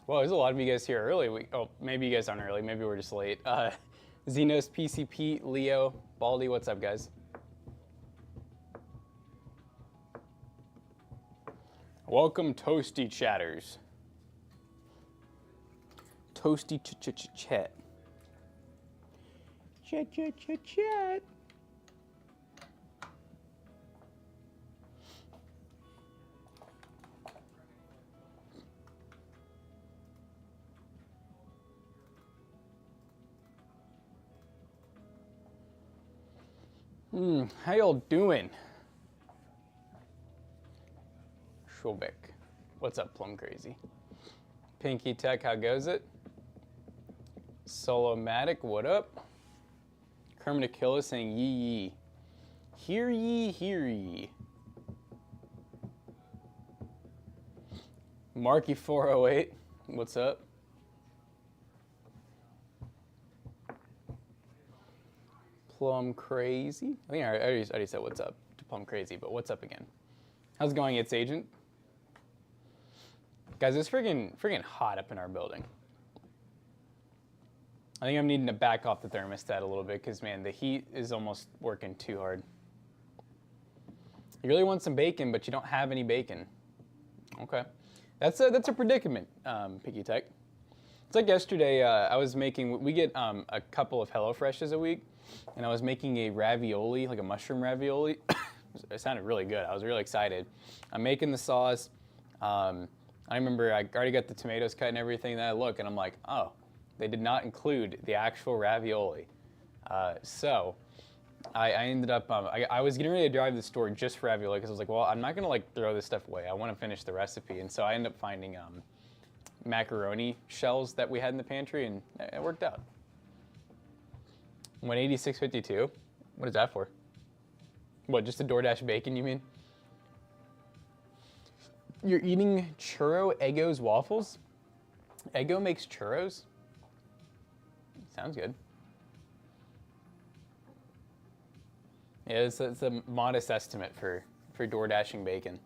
Well, there's a lot of you guys here early. Oh, maybe you guys aren't early. Maybe we're just late. Xenos, PCP, Leo, Baldy, what's up, guys? Welcome, Toasty Chatters. Toasty chat. Chat. How y'all doing? Schulbeck. What's up, Plum Crazy? Pinky Tech, how goes it? Solomatic, what up? Kermit Aquila saying yee yee. Hear ye, hear ye. Marky408, what's up? Plum Crazy. I think I already said what's up to Plum Crazy, but what's up again? How's it going, It's Agent? Guys, it's friggin' hot up in our building. I think I'm needing to back off the thermostat a little bit because, man, the heat is almost working too hard. You really want some bacon, but you don't have any bacon. Okay. That's a predicament, Picky Tech. It's like yesterday, I was making, we get a couple of HelloFreshes a week, and I was making a ravioli, like a mushroom ravioli. It sounded really good. I was really excited. I'm making the sauce. I remember I already got the tomatoes cut and everything, and then I look and I'm like, oh, they did not include the actual ravioli. So I ended up, I was getting ready to drive to the store just for ravioli because I was like, well, I'm not gonna like throw this stuff away. I wanna finish the recipe. And so I ended up finding macaroni shells that we had in the pantry, and it worked out. 186.52, what is that for? What, just a DoorDash bacon, you mean? You're eating churro Eggo's waffles? Eggo makes churros? Sounds good. Yeah, it's a modest estimate for DoorDashing bacon.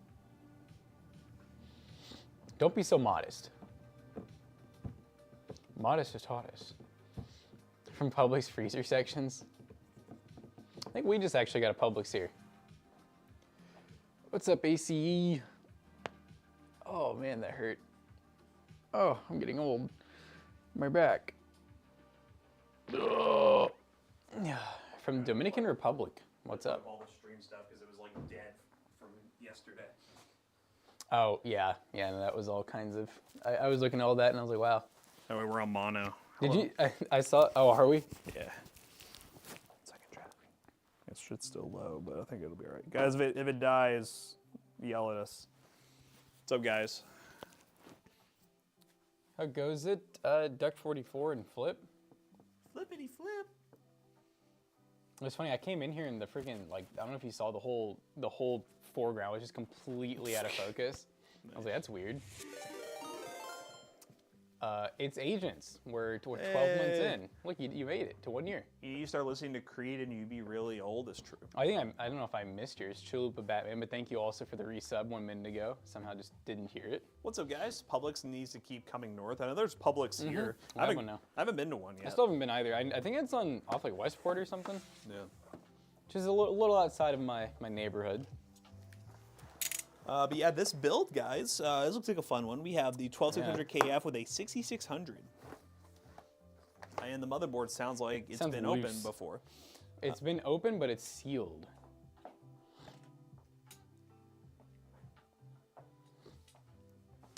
Don't be so modest. Modest is hottest. From Publix freezer sections. I think we just actually got a Publix here. What's up, ACE? Oh man, that hurt. Oh, I'm getting old. My back. Ugh. From Dominican Republic. What's up? All the stream stuff because it was like dead from yesterday. Oh yeah, no, that was all kinds of. I was looking at all that and I was like, wow. Oh, we're on mono. Did you? I saw. Oh, are we? Yeah. Second track. It should still low, but I think it'll be all right. Guys, if it dies, yell at us. What's up, guys? How goes it? Duck 44 and Flip. Flippity flip. It was funny. I came in here and the freaking like I don't know if you saw the whole foreground was just completely out of focus. I was like, that's weird. It's Agents. We're 12 months in. Look, you made it to 1 year. You start listening to Creed and you be really old. It's true. I don't know if I missed yours, Chalupa Batman, but thank you also for the resub 1 minute ago. Somehow just didn't hear it. What's up, guys? Publix needs to keep coming north. I know there's Publix here. I have one now. I haven't been to one yet. I still haven't been either. I think it's off like Westport or something. Yeah. Which is a little outside of my neighborhood. But yeah, this build, guys, this looks like a fun one. We have the 12600 KF with a 6600. And the motherboard sounds like it's been open before. It's been open, but it's sealed.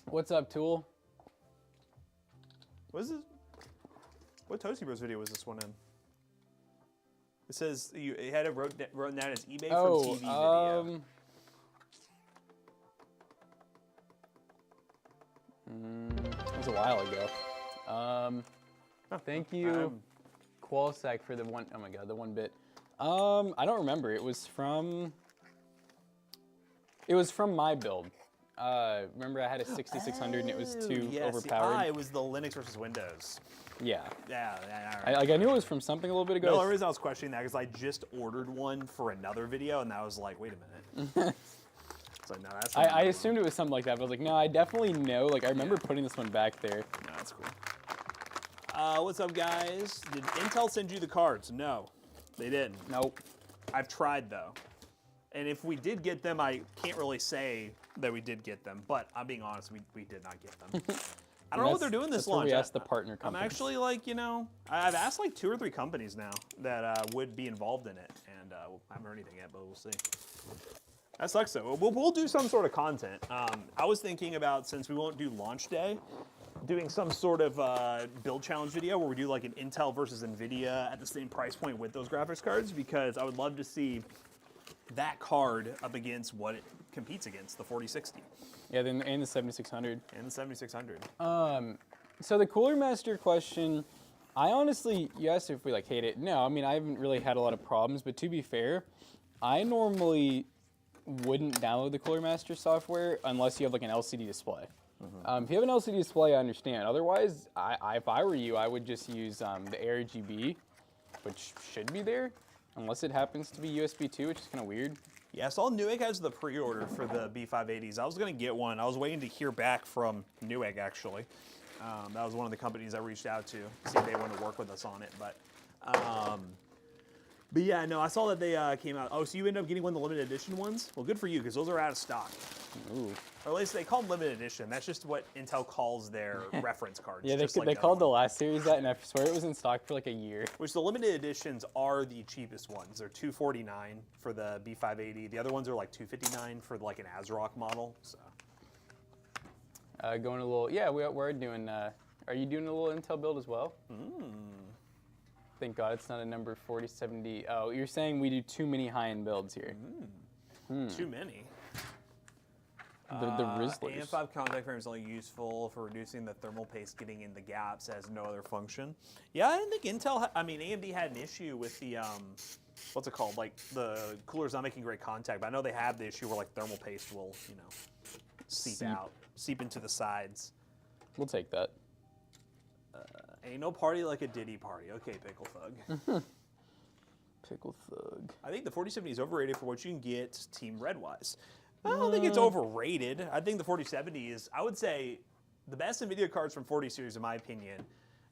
What's up, Tool? What is this? What Toasty Bros video was this one in? It says it had it wrote down as eBay from TV video. It was a while ago. Thank you, Qualsec, for the one. Oh my god, the 1 bit. I don't remember. It was from my build. Remember I had a 6600 and it was too overpowered. It was the Linux versus Windows. Yeah. Yeah, all right. I knew it was from something a little bit ago. No, the reason I was questioning that is I just ordered one for another video and I was like, wait a minute. So no, that's. I assumed it was something like that, but I was like, no, I definitely know. Like I remember putting this one back there. No, that's cool. What's up, guys? Did Intel send you the cards? No, they didn't. Nope. I've tried though, and if we did get them, I can't really say that we did get them. But I'm being honest, we did not get them. I don't know what they're doing this launch. We asked the partner I'm companies. actually like, I've asked like 2 or 3 companies now that would be involved in it, and I haven't heard anything yet, but we'll see. That sucks though. We'll do some sort of content. I was thinking about, since we won't do launch day, doing some sort of build challenge video where we do like an Intel versus NVIDIA at the same price point with those graphics cards, because I would love to see that card up against what it competes against, the 4060. Yeah, then and the 7600. And the 7600. So the Cooler Master question, I honestly, you asked if we like hate it. No, I mean I haven't really had a lot of problems, but to be fair, I normally wouldn't download the Cooler Master software unless you have like an LCD display. If you have an LCD display, I understand. Otherwise, if I were you, I would just use the ARGB, which should be there, unless it happens to be USB 2, which is kind of weird. Yeah, I saw Newegg has the pre-order for the B580s. I was going to get one. I was waiting to hear back from Newegg, actually. That was one of the companies I reached out to see if they want to work with us on it. But yeah, no, I saw that they came out. Oh, so you ended up getting one of the limited edition ones? Well, good for you, because those are out of stock. Ooh. Or at least they call them limited edition. That's just what Intel calls their reference cards. Yeah, just like they the called other the one. last series that, and I swear it was in stock for like a year. Which the limited editions are the cheapest ones. They're $249 for the B580. The other ones are like $259 for like an ASRock model. So. Going a little, yeah, we're doing, are you doing a little Intel build as well? Thank God it's not a number 4070. Oh, you're saying we do too many high-end builds here. Too many. The Rizzlers. AM5 contact frame is only useful for reducing the thermal paste getting in the gaps, has no other function. Yeah, I didn't think Intel, AMD had an issue with the, what's it called? Like the cooler's not making great contact, but I know they have the issue where like thermal paste will, seep into the sides. We'll take that. Ain't no party like a Diddy party. Okay, Pickle Thug. Pickle Thug. I think the 4070 is overrated for what you can get Team Red-wise. I don't think it's overrated. I think the 4070 is, I would say, the best NVIDIA cards from 40 series, in my opinion.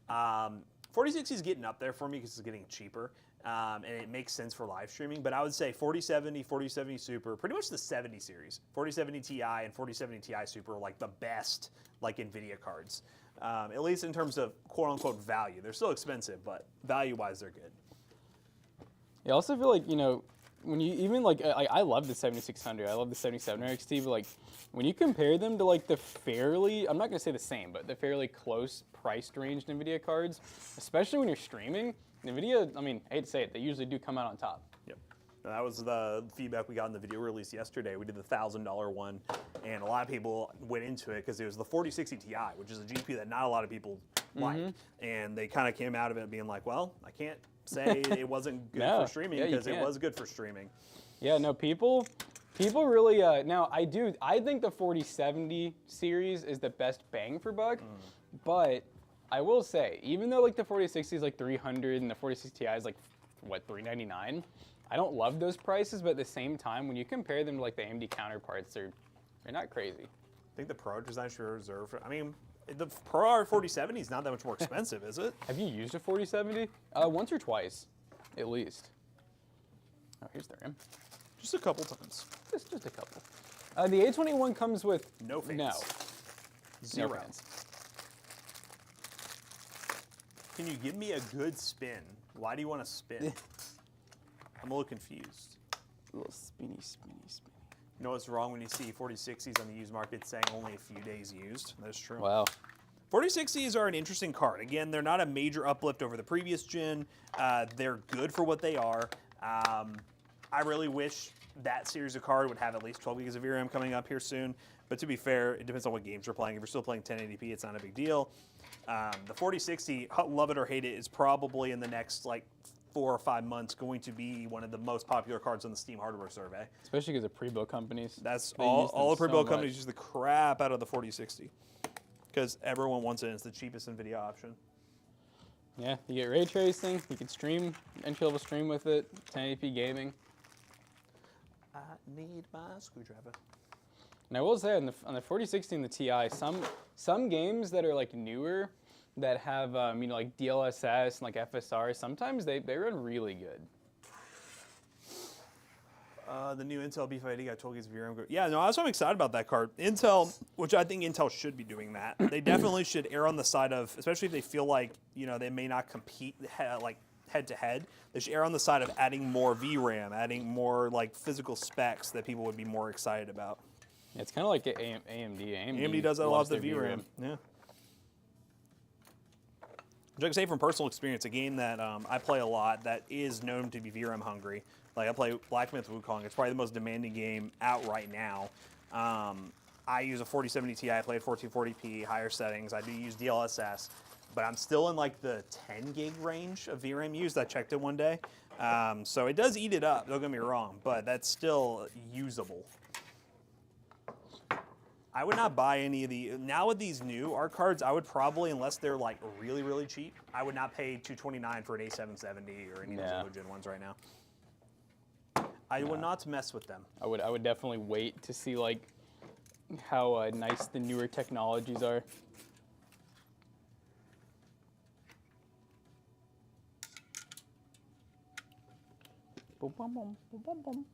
4060 is getting up there for me because it's getting cheaper, and it makes sense for live streaming. But I would say 4070, 4070 Super, pretty much the 70 series, 4070 Ti and 4070 Ti Super are like the best like NVIDIA cards, at least in terms of quote-unquote value. They're still expensive, but value-wise, they're good. I also feel like, when you even like, I love the 7600, I love the 7700 XT, but like when you compare them to like the fairly, I'm not gonna say the same, but the fairly close priced range NVIDIA cards, especially when you're streaming, NVIDIA, I hate to say it, they usually do come out on top. Yep. Now, that was the feedback we got in the video release yesterday. We did the $1,000 one, and a lot of people went into it because it was the 4060 Ti, which is a GPU that not a lot of people like, and they kind of came out of it being like, well, I can't say it wasn't good for streaming because it was good for streaming. Yeah, no, people really, now I think the 4070 series is the best bang for buck, but I will say, even though like the 4060 is like 300 and the 4060 Ti is like, what, 399? I don't love those prices, but at the same time, when you compare them to like the AMD counterparts, they're not crazy. I think the Pro design should reserve, the Pro R4070 is not that much more expensive, is it? Have you used a 4070? Once or twice, at least. Oh, here's the RAM. Just a couple times. Just a couple. The A21 comes with no fans. No. Zero. No fans. Can you give me a good spin? Why do you want to spin? I'm a little confused. A little spinny. You know what's wrong when you see 4060s on the used market saying only a few days used? That's true. Wow. 4060s are an interesting card. Again, they're not a major uplift over the previous gen. They're good for what they are. I really wish that series of card would have at least 12 gigs of VRAM coming up here soon. But to be fair, it depends on what games you're playing. If you're still playing 1080p, it's not a big deal. The 4060, love it or hate it, is probably in the next like 4 or 5 months going to be one of the most popular cards on the Steam hardware survey. Especially because of pre-built companies. That's all the pre-built companies use the crap out of the 4060 because everyone wants it. And it's the cheapest NVIDIA option. Yeah, you get ray tracing. You can stream, entry-level stream with it. 1080p gaming. I need my screwdriver. And I will say on the 4060 and the Ti, some games that are like newer that have you know, like DLSS and like FSR, sometimes they run really good. The new Intel B580 got 12 gigs of VRAM. Yeah, no, that's why I'm excited about that card. Intel, which I think Intel should be doing that. They definitely should err on the side of, especially if they feel like, you know, they may not compete like head to head. They should err on the side of adding more VRAM, adding more like physical specs that people would be more excited about. Yeah, it's kind of like AMD. AMD does that a lot with the VRAM. Yeah. Which I can say from personal experience, a game that I play a lot that is known to be VRAM hungry. Like I play Black Myth Wukong. It's probably the most demanding game out right now. I use a 4070 Ti. I play at 1440p, higher settings. I do use DLSS, but I'm still in like the 10 gig range of VRAM used. I checked it one day. So it does eat it up, don't get me wrong, but that's still usable. I would not buy any of the, now with these new art cards, I would probably, unless they're like really, really cheap, I would not pay $229 for an A770 or any of those other gen ones right now. I would not mess with them. I would definitely wait to see like how nice the newer technologies are. Boom, boom, boom, boom, boom, boom.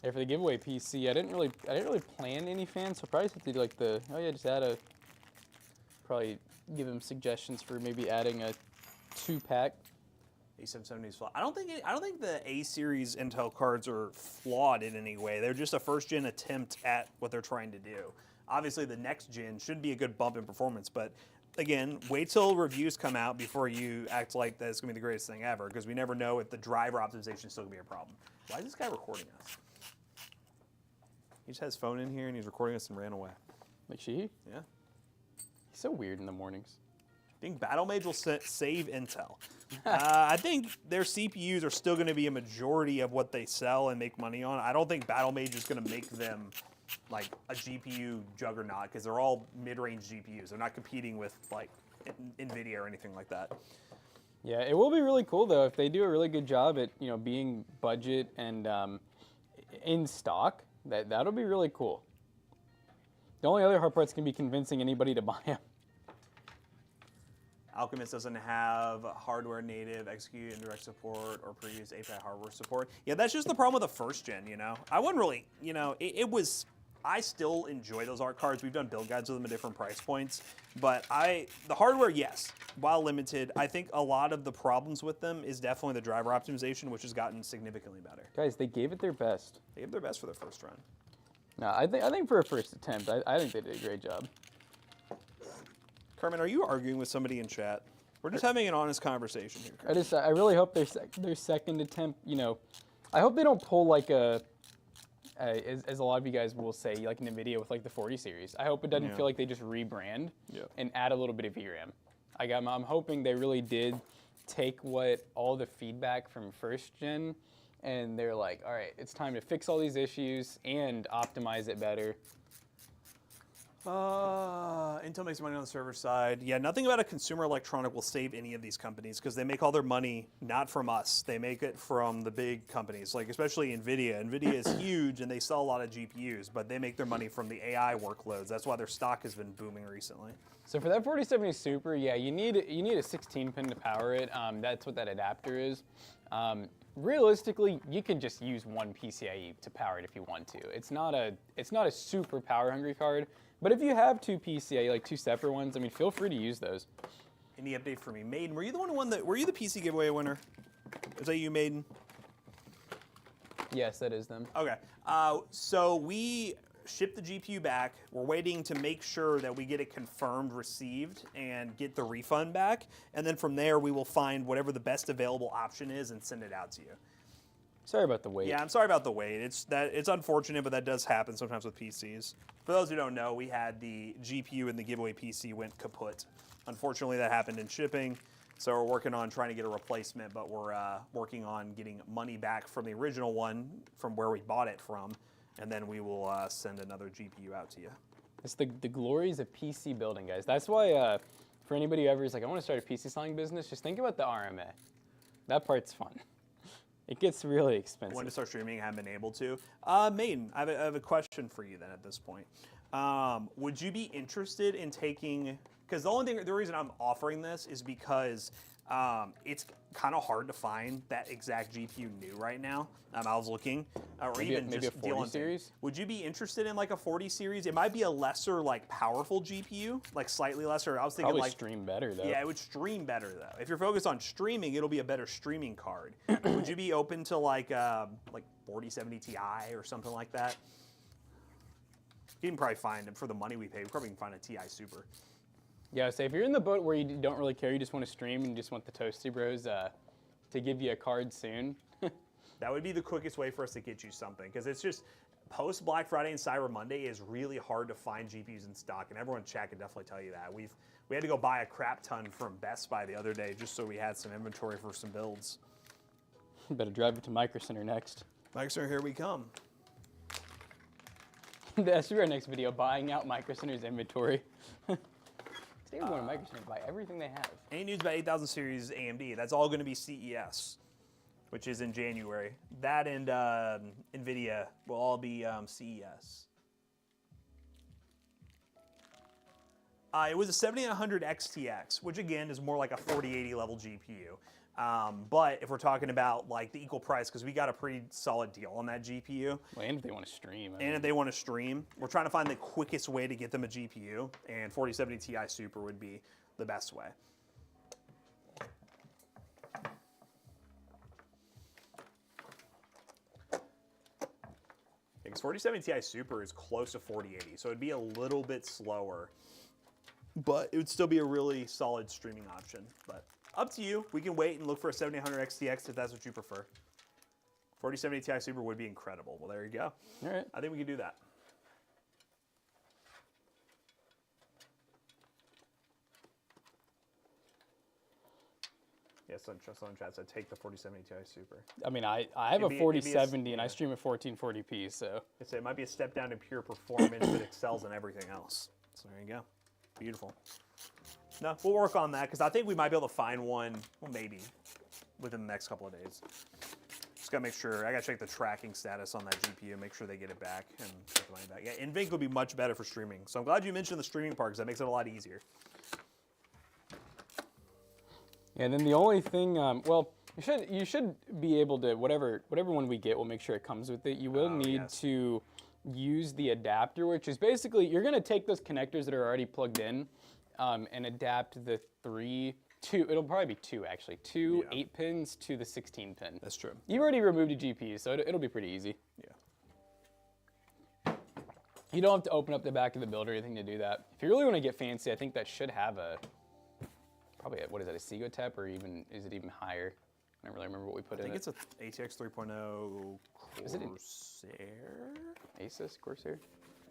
Yeah, for the giveaway PC, I didn't really plan any fans, so probably have to do like the, oh yeah, just add a, probably give them suggestions for maybe adding a 2-pack. A770 is flawed. I don't think the A series Intel cards are flawed in any way. They're just a first gen attempt at what they're trying to do. Obviously, the next gen should be a good bump in performance, but again, wait till reviews come out before you act like that's gonna be the greatest thing ever, because we never know if the driver optimization is still gonna be a problem. Why is this guy recording us? He just has his phone in here and he's recording us and ran away. Like she? Yeah. He's so weird in the mornings. I think Battlemage will save Intel. I think their CPUs are still going to be a majority of what they sell and make money on. I don't think Battlemage is going to make them like a GPU juggernaut, because they're all mid-range GPUs. They're not competing with like NVIDIA or anything like that. Yeah, it will be really cool though if they do a really good job at, you know, being budget and in stock. That'll be really cool. The only other hard part's gonna be convincing anybody to buy them. Alchemist doesn't have hardware native execute indirect support or previous API hardware support. Yeah, that's just the problem with the first gen, you know. I wouldn't really, you know, I still enjoy those art cards. We've done build guides with them at different price points, but the hardware, yes, while limited, I think a lot of the problems with them is definitely the driver optimization, which has gotten significantly better. Guys, they gave it their best. They gave their best for their first run. No, I think for a first attempt, I think they did a great job. Carmen, are you arguing with somebody in chat? We're just having an honest conversation here, Carmen. I really hope their second attempt, you know, I hope they don't pull like as a lot of you guys will say, like NVIDIA with like the 40 series. I hope it doesn't feel like they just rebrand and add a little bit of VRAM. I'm hoping they really did take all the feedback from first gen, and they're like, all right, it's time to fix all these issues and optimize it better. Intel makes money on the server side. Yeah, nothing about a consumer electronic will save any of these companies, because they make all their money not from us. They make it from the big companies, like especially NVIDIA. NVIDIA is huge and they sell a lot of GPUs, but they make their money from the AI workloads. That's why their stock has been booming recently. So for that 4070 Super, yeah, you need a 16-pin to power it. That's what that adapter is. Realistically, you can just use one PCIe to power it if you want to. It's not a super power hungry card, but if you have two PCIe, like two separate ones, I mean, feel free to use those. Any update for me, Maiden? Were you the one who won were you the PC giveaway winner? Is that you, Maiden? Yes, that is them. Okay. So we shipped the GPU back. We're waiting to make sure that we get it confirmed received and get the refund back. And then from there, we will find whatever the best available option is and send it out to you. Sorry about the wait. Yeah, I'm sorry about the wait. It's unfortunate, but that does happen sometimes with PCs. For those who don't know, we had the GPU and the giveaway PC went kaput. Unfortunately, that happened in shipping. So we're working on trying to get a replacement, but we're working on getting money back from the original one from where we bought it from. And then we will send another GPU out to you. It's the glories of PC building, guys. That's why for anybody who ever is like, I want to start a PC selling business, just think about the RMA. That part's fun. It gets really expensive. When to start streaming, haven't been able to. Maiden, I have a question for you then at this point. Would you be interested in taking, because the reason I'm offering this is because it's kind of hard to find that exact GPU new right now. I was looking, or maybe even maybe just a 40 series. Would you be interested in like a 40 series? It might be a lesser, like powerful GPU, like slightly lesser. I was thinking Probably like stream better though. Yeah, it would stream better though. If you're focused on streaming, it'll be a better streaming card. Would you be open to like 4070 Ti or something like that? You can probably find it for the money we pay. We probably can find a Ti Super. Yeah, so if you're in the boat where you don't really care, you just want to stream and you just want the Toasty Bros to give you a card soon. That would be the quickest way for us to get you something, because it's just post Black Friday and Cyber Monday is really hard to find GPUs in stock, and everyone in chat can definitely tell you that. We had to go buy a crap ton from Best Buy the other day just so we had some inventory for some builds. Better drive it to Micro Center next. Micro Center, here we come. That should be our next video, buying out Micro Center's inventory. Today we're going to Micro Center to buy everything they have. Any news about 8000 series AMD? That's all going to be CES, which is in January. That and NVIDIA will all be CES. It was a 7900 XTX, which again is more like a 4080 level GPU. But if we're talking about like the equal price, because we got a pretty solid deal on that GPU. Well, and if they want to stream. If they want to stream, we're trying to find the quickest way to get them a GPU, and 4070 Ti Super would be the best way. Because 4070 Ti Super is close to 4080, so it'd be a little bit slower, but it would still be a really solid streaming option. But up to you. We can wait and look for a 7800 XTX if that's what you prefer. 4070 Ti Super would be incredible. Well, there you go. All right. I think we can do that. Yes, someone chat said take the 4070 Ti Super. I mean, I have a 4070 and I stream at 1440p, so. It might be a step down in pure performance, but excels in everything else. So there you go. Beautiful. No, we'll work on that, because I think we might be able to find one, well, maybe, within the next couple of days. Just gotta make sure, I gotta check the tracking status on that GPU, make sure they get it back and get the money back. Yeah, NVIDIA will be much better for streaming. So I'm glad you mentioned the streaming part, because that makes it a lot easier. And then the only thing, well, you should be able to, whatever one we get, we'll make sure it comes with it. You will need to use the adapter, which is basically, you're gonna take those connectors that are already plugged in and adapt the it'll probably be two actually, 8 pins to the 16 pin. That's true. You already removed a GPU, so it'll be pretty easy. Yeah. You don't have to open up the back of the build or anything to do that. If you really want to get fancy, I think that should have probably what is that, a Seagotep, or even, is it even higher? I don't really remember what we put in it. I think it's an ATX 3.0 Corsair. Is it Asus Corsair?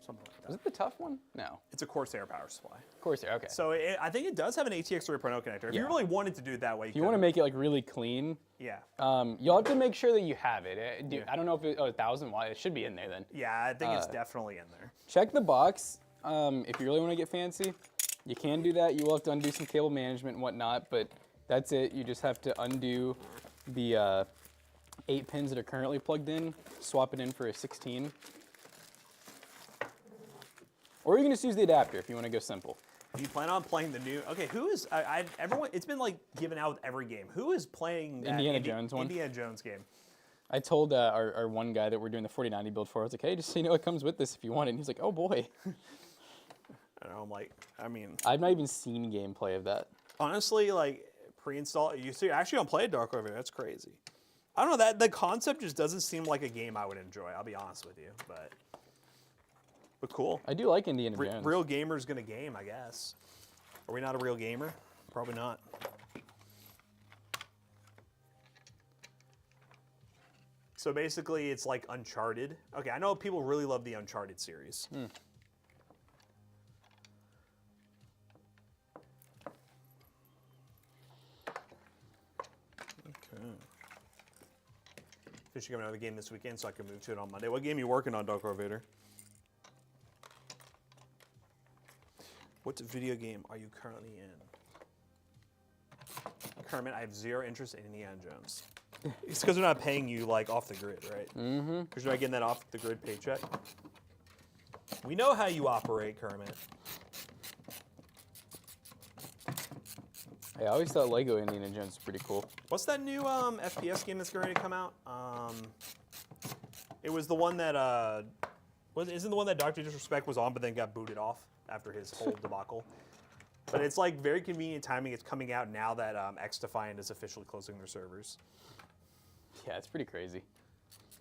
Something like that. Was it the tough one? No. It's a Corsair power supply. Corsair, okay. So I think it does have an ATX 3.0 connector. If you really wanted to do it that way, if you want to make it like really clean, yeah. You'll have to make sure that you have it. I don't know if 1,000 watts. It should be in there then. Yeah, I think it's definitely in there. Check the box. If you really want to get fancy, you can do that. You will have to undo some cable management and whatnot, but that's it. You just have to undo the 8 pins that are currently plugged in, swap it in for a 16. Or you can just use the adapter if you want to go simple. Do you plan on playing the new? Okay, who is? Everyone. It's been like given out with every game. Who is playing that Indiana Jones one? Indiana Jones game. I told our one guy that we're doing the 4090 build for. I was like, hey, just so you know, it comes with this if you want it. And he's like, oh boy. I don't know. I'm like, I mean, I've not even seen gameplay of that. Honestly, like pre-install. You see, actually, don't play Dark over. That's crazy. I don't know. That the concept just doesn't seem like a game I would enjoy. I'll be honest with you, but cool. I do like Indiana Jones. Real gamer's gonna game, I guess. Are we not a real gamer? Probably not. So basically, it's like Uncharted. Okay, I know people really love the Uncharted series. Okay. Officially coming out of the game this weekend, so I can move to it on Monday. What game are you working on, Dark Vader? What video game are you currently in? Kermit, I have zero interest in Indiana Jones. It's because they're not paying you like off the grid, right? Mm-hmm. Because you're not getting that off the grid paycheck. We know how you operate, Kermit. I always thought Lego Indiana Jones was pretty cool. What's that new FPS game that's going to come out? It was the one that isn't the one that Dr. Disrespect was on, but then got booted off after his whole debacle. But it's like very convenient timing. It's coming out now that X-Defiant is officially closing their servers. Yeah, it's pretty crazy.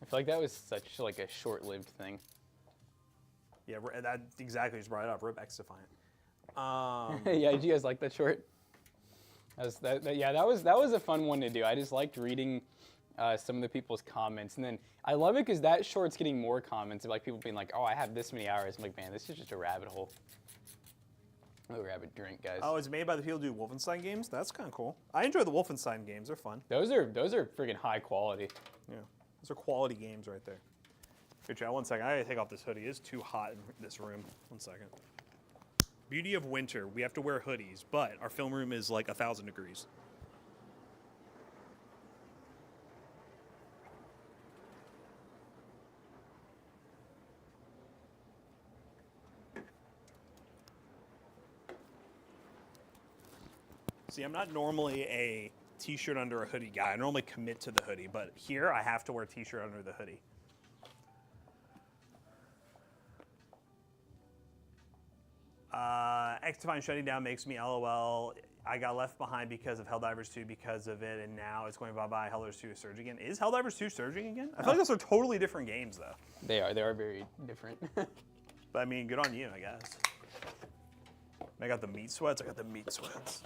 I feel like that was such like a short-lived thing. Yeah, that exactly just brought it up. Rip X-Defiant. Yeah, did you guys like that short? That was a fun one to do. I just liked reading some of the people's comments, and then I love it because that short's getting more comments of like people being like, "Oh, I have this many hours." I'm like, man, this is just a rabbit hole. Oh, rabbit drink, guys. Oh, it's made by the people who do Wolfenstein games? That's kind of cool. I enjoy the Wolfenstein games. They're fun. Those are freaking high quality. Yeah, those are quality games right there. Good job. 1 second. I gotta take off this hoodie. It's too hot in this room. 1 second. Beauty of winter. We have to wear hoodies, but our film room is like 1,000 degrees. See, I'm not normally a t-shirt under a hoodie guy. I normally commit to the hoodie, but here I have to wear a t-shirt under the hoodie. X-Defiant shutting down makes me LOL. I got left behind because of Helldivers 2 because of it, and now it's going bye-bye. Helldivers 2 is surging again. Is Helldivers 2 surging again? I feel like those are totally different games, though. They are very different. But I mean, good on you, I guess. I got the meat sweats. I got the meat sweats.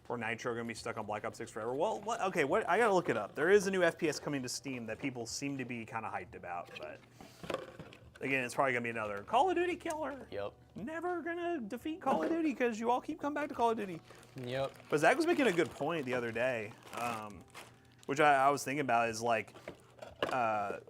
Or Nitro gonna be stuck on Black Ops 6 forever? Well, okay, I gotta look it up. There is a new FPS coming to Steam that people seem to be kind of hyped about, but again, it's probably gonna be another Call of Duty killer. Yep. Never gonna defeat Call of Duty because you all keep coming back to Call of Duty. Yep. But Zach was making a good point the other day, which I was thinking about is like,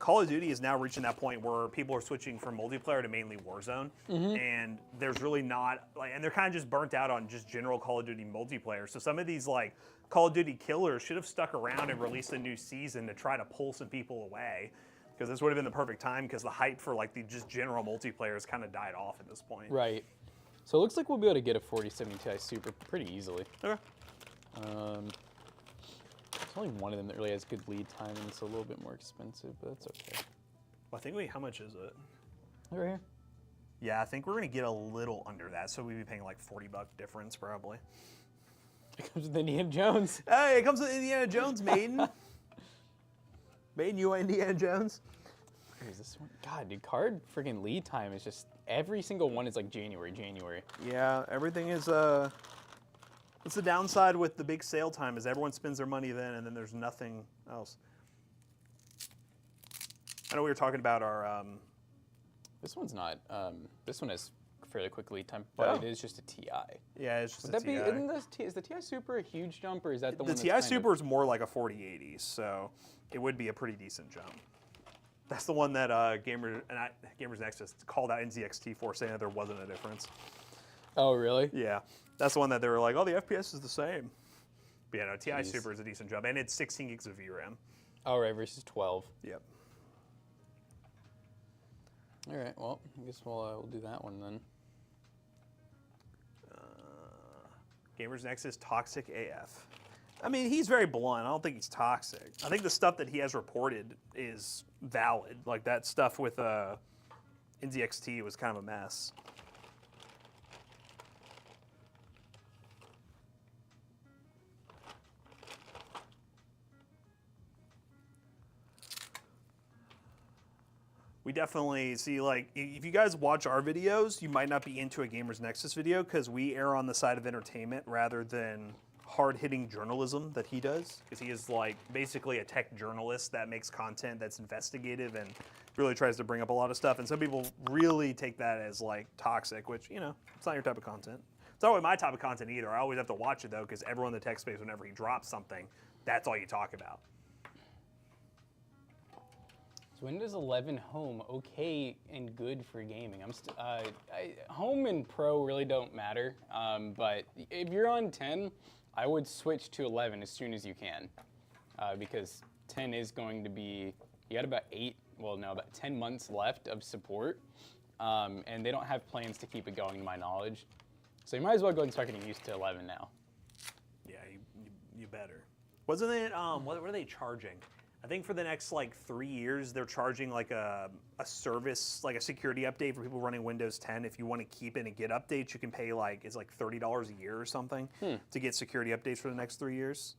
Call of Duty is now reaching that point where people are switching from multiplayer to mainly Warzone, and there's really not like, and they're kind of just burnt out on just general Call of Duty multiplayer. So some of these like Call of Duty killers should have stuck around and released a new season to try to pull some people away, because this would have been the perfect time because the hype for like the just general multiplayer has kind of died off at this point. Right. So it looks like we'll be able to get a 4070 Ti Super pretty easily. Okay. There's only one of them that really has good lead time, and it's a little bit more expensive, but that's okay. Well, I think how much is it? Right here. Yeah, I think we're gonna get a little under that, so we'd be paying like $40 difference probably. It comes with Indiana Jones. Hey, it comes with Indiana Jones, Maiden. Maiden, you want Indiana Jones? Where is this one? God, dude, card freaking lead time is just, every single one is like January. Yeah, everything is, what's the downside with the big sale time is everyone spends their money then and then there's nothing else. I know we were talking about our, This one's not, this one has fairly quick lead time, but it is just a TI. Yeah, it's just Would a that be, TI. is the TI Super a huge jump, or is that the one The that's TI kind Super is more like a 4080, so it would be a pretty decent jump. That's the one that Gamers Nexus called out NZXT for, saying that there wasn't a difference. Oh, really? Yeah, that's the one that they were like, oh, the FPS is the same. But yeah, no, TI Super is a decent jump, and it's 16 gigs of VRAM. Oh, right, versus 12. Yep. All right, well, I guess we'll do that one then. Gamers Nexus, toxic AF. I mean, he's very blunt. I don't think he's toxic. I think the stuff that he has reported is valid. Like that stuff with NZXT was kind of a mess. We definitely see, like, if you guys watch our videos, you might not be into a Gamers Nexus video because we err on the side of entertainment rather than hard-hitting journalism that he does, because he is like basically a tech journalist that makes content that's investigative and really tries to bring up a lot of stuff. And some people really take that as like toxic, which, you know, it's not your type of content. It's not really my type of content either. I always have to watch it though, because everyone in the tech space, whenever he drops something, that's all you talk about. So Windows 11 Home, okay and good for gaming. Home and Pro really don't matter, but if you're on 10, I would switch to 11 as soon as you can, because 10 is going to be, you got about about 10 months left of support, and they don't have plans to keep it going, to my knowledge. So you might as well go and start getting used to 11 now. Yeah, you better. Wasn't it, what were they charging? I think for the next like 3 years, they're charging like a service, like a security update for people running Windows 10. If you want to keep it and get updates, you can pay it's like $30 a year or something to get security updates for the next 3 years.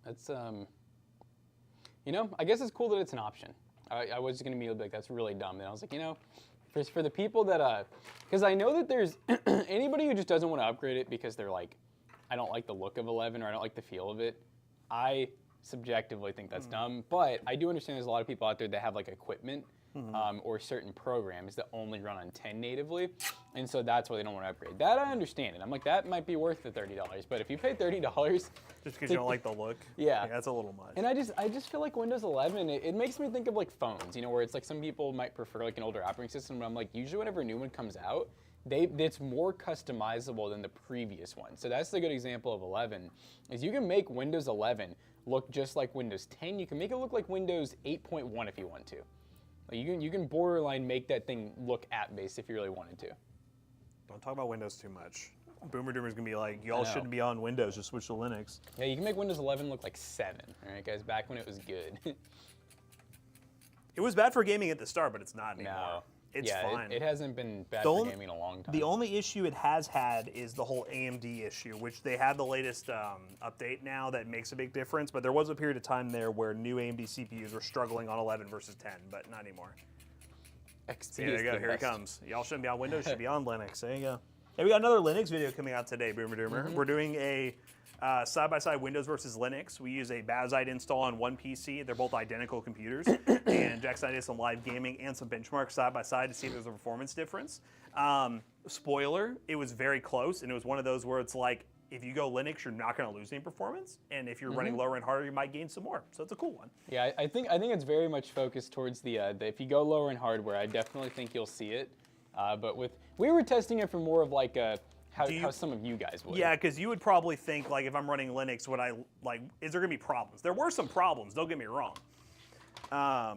That's, you know, I guess it's cool that it's an option. I was going to be like, that's really dumb. And I was like, you know, for the people that, because I know that there's anybody who just doesn't want to upgrade it because they're like, I don't like the look of 11 or I don't like the feel of it. I subjectively think that's dumb, but I do understand there's a lot of people out there that have like equipment or certain programs that only run on 10 natively, and so that's why they don't want to upgrade. That I understand, and I'm like, that might be worth the $30, but if you pay $30 just because you don't like the look, yeah, that's a little much. And I just feel like Windows 11, it makes me think of like phones, you know, where it's like some people might prefer like an older operating system, but I'm like, usually whenever a new one comes out, it's more customizable than the previous one. So that's the good example of 11, is you can make Windows 11 look just like Windows 10. You can make it look like Windows 8.1 if you want to. Like you can borderline make that thing look app-based if you really wanted to. Don't talk about Windows too much. Boomer Doomer's gonna be like, y'all shouldn't be on Windows, just switch to Linux. Yeah, you can make Windows 11 look like 7, all right, guys, back when it was good. It was bad for gaming at the start, but it's not anymore. No. It's fine. It hasn't been bad for gaming in a long time. The only issue it has had is the whole AMD issue, which they have the latest update now that makes a big difference, but there was a period of time there where new AMD CPUs were struggling on 11 versus 10, but not anymore. XP There you go, here it comes. Y'all shouldn't be on Windows, should be on Linux. There you go. Hey, we got another Linux video coming out today, Boomer Doomer. We're doing a side-by-side Windows versus Linux. We use a Bazite install on one PC. They're both identical computers. And Jack's and I did some live gaming and some benchmarks side-by-side to see if there's a performance difference. Spoiler, it was very close, and it was one of those where it's like, if you go Linux, you're not going to lose any performance, and if you're running lower and harder, you might gain some more. So it's a cool one. Yeah, I think it's very much focused towards the if you go lower in hardware, I definitely think you'll see it. But we were testing it for more of like how some of you guys would. Yeah, because you would probably think, like, if I'm running Linux, is there going to be problems? There were some problems, don't get me wrong.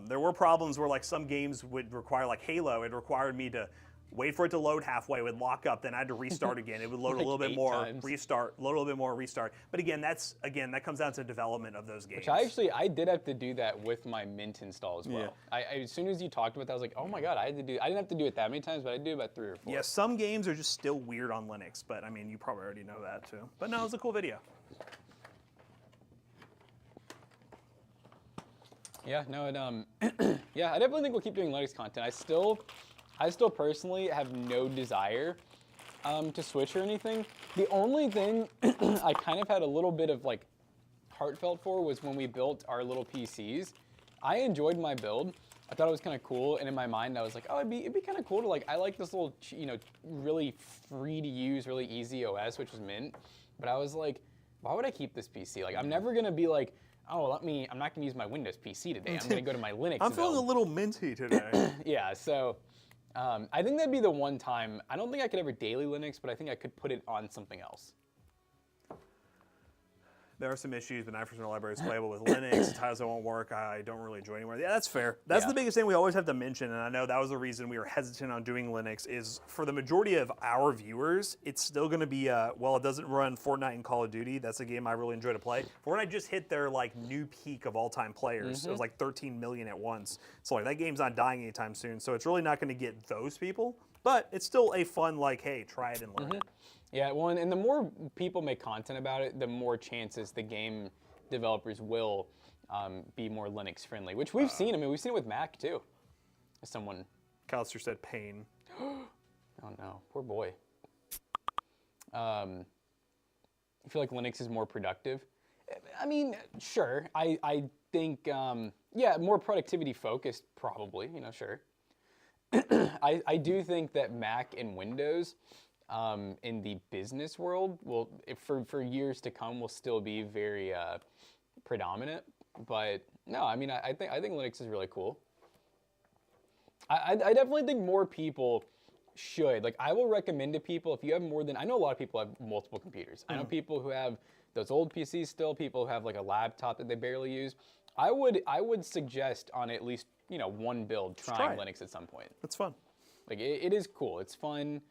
There were problems where, like, some games would require, like Halo, it required me to wait for it to load halfway, it would lock up, then I had to restart again. It would load Like a little bit more, times. restart, load a little bit more, restart. But again, that comes down to development of those games. Which I did have to do that with my Mint install as well. Yeah. As soon as you talked about that, I was like, oh my god, I didn't have to do it that many times, but I did it about 3 or 4. Yeah, some games are just still weird on Linux, but I mean, you probably already know that too. But no, it was a cool video. Yeah, no, yeah, I definitely think we'll keep doing Linux content. I still personally have no desire to switch or anything. The only thing I kind of had a little bit of like heartfelt for was when we built our little PCs. I enjoyed my build. I thought it was kind of cool, and in my mind I was like, oh, it'd be kind of cool to like, I like this little, you know, really free to use, really easy OS, which was Mint. But I was like, why would I keep this PC? Like, I'm never gonna be like, oh, I'm not gonna use my Windows PC today. I'm gonna go to my Linux. I'm feeling a little minty today. Yeah, so. I think that'd be the one time. I don't think I could ever daily Linux, but I think I could put it on something else. There are some issues, but 9% library is playable with Linux. Titles that won't work, I don't really enjoy anymore. Yeah, that's fair. That's the biggest thing we always have to mention, and I know that was the reason we were hesitant on doing Linux, is for the majority of our viewers, it's still going to be, well, it doesn't run Fortnite and Call of Duty. That's a game I really enjoy to play. Fortnite just hit their like new peak of all-time players. It was like 13 million at once. So like that game's not dying anytime soon, so it's really not going to get those people, but it's still a fun, like, hey, try it and learn it. Yeah, well, and the more people make content about it, the more chances the game developers will be more Linux friendly, which we've seen. I mean, we've seen it with Mac too. Someone. Callister said pain. Oh no, poor boy. I feel like Linux is more productive. I mean, sure. I think, yeah, more productivity focused probably, you know, sure. I do think that Mac and Windows in the business world will, for years to come, will still be very predominant. But no, I mean, I think Linux is really cool. I definitely think more people should. Like, I will recommend to people, if you have more than, I know a lot of people have multiple computers. I know people who have those old PCs still, people who have like a laptop that they barely use. I would suggest on at least, you know, one build trying Linux at some point. It's fun. Like, it is cool. It's fun.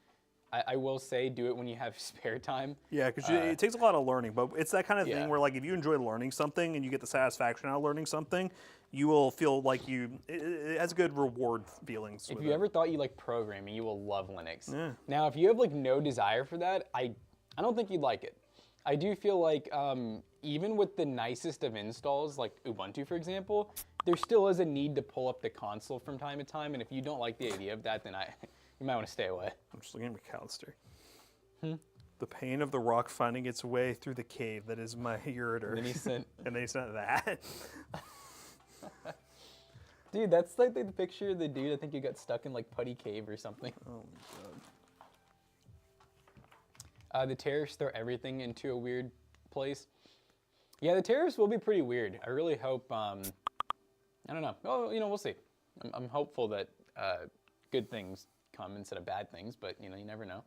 I will say, do it when you have spare time. Yeah, because it takes a lot of learning, but it's that kind of thing where, like, if you enjoy learning something and you get the satisfaction out of learning something, you will feel like it has good reward feelings. If you ever thought you liked programming, you will love Linux. Yeah. Now, if you have like no desire for that, I don't think you'd like it. I do feel like even with the nicest of installs, like Ubuntu, for example, there still is a need to pull up the console from time to time, and if you don't like the idea of that, then you might want to stay away. I'm just looking at McAllister. The pain of the rock finding its way through the cave that is my ureter. And then he sent... and then he sent that. Dude, that's like the picture of the dude, I think he got stuck in like Putty Cave or something. Oh my god. The terrorists throw everything into a weird place. Yeah, the terrorists will be pretty weird. I really hope, I don't know. Oh, you know, we'll see. I'm hopeful that good things come instead of bad things, but you know, you never know.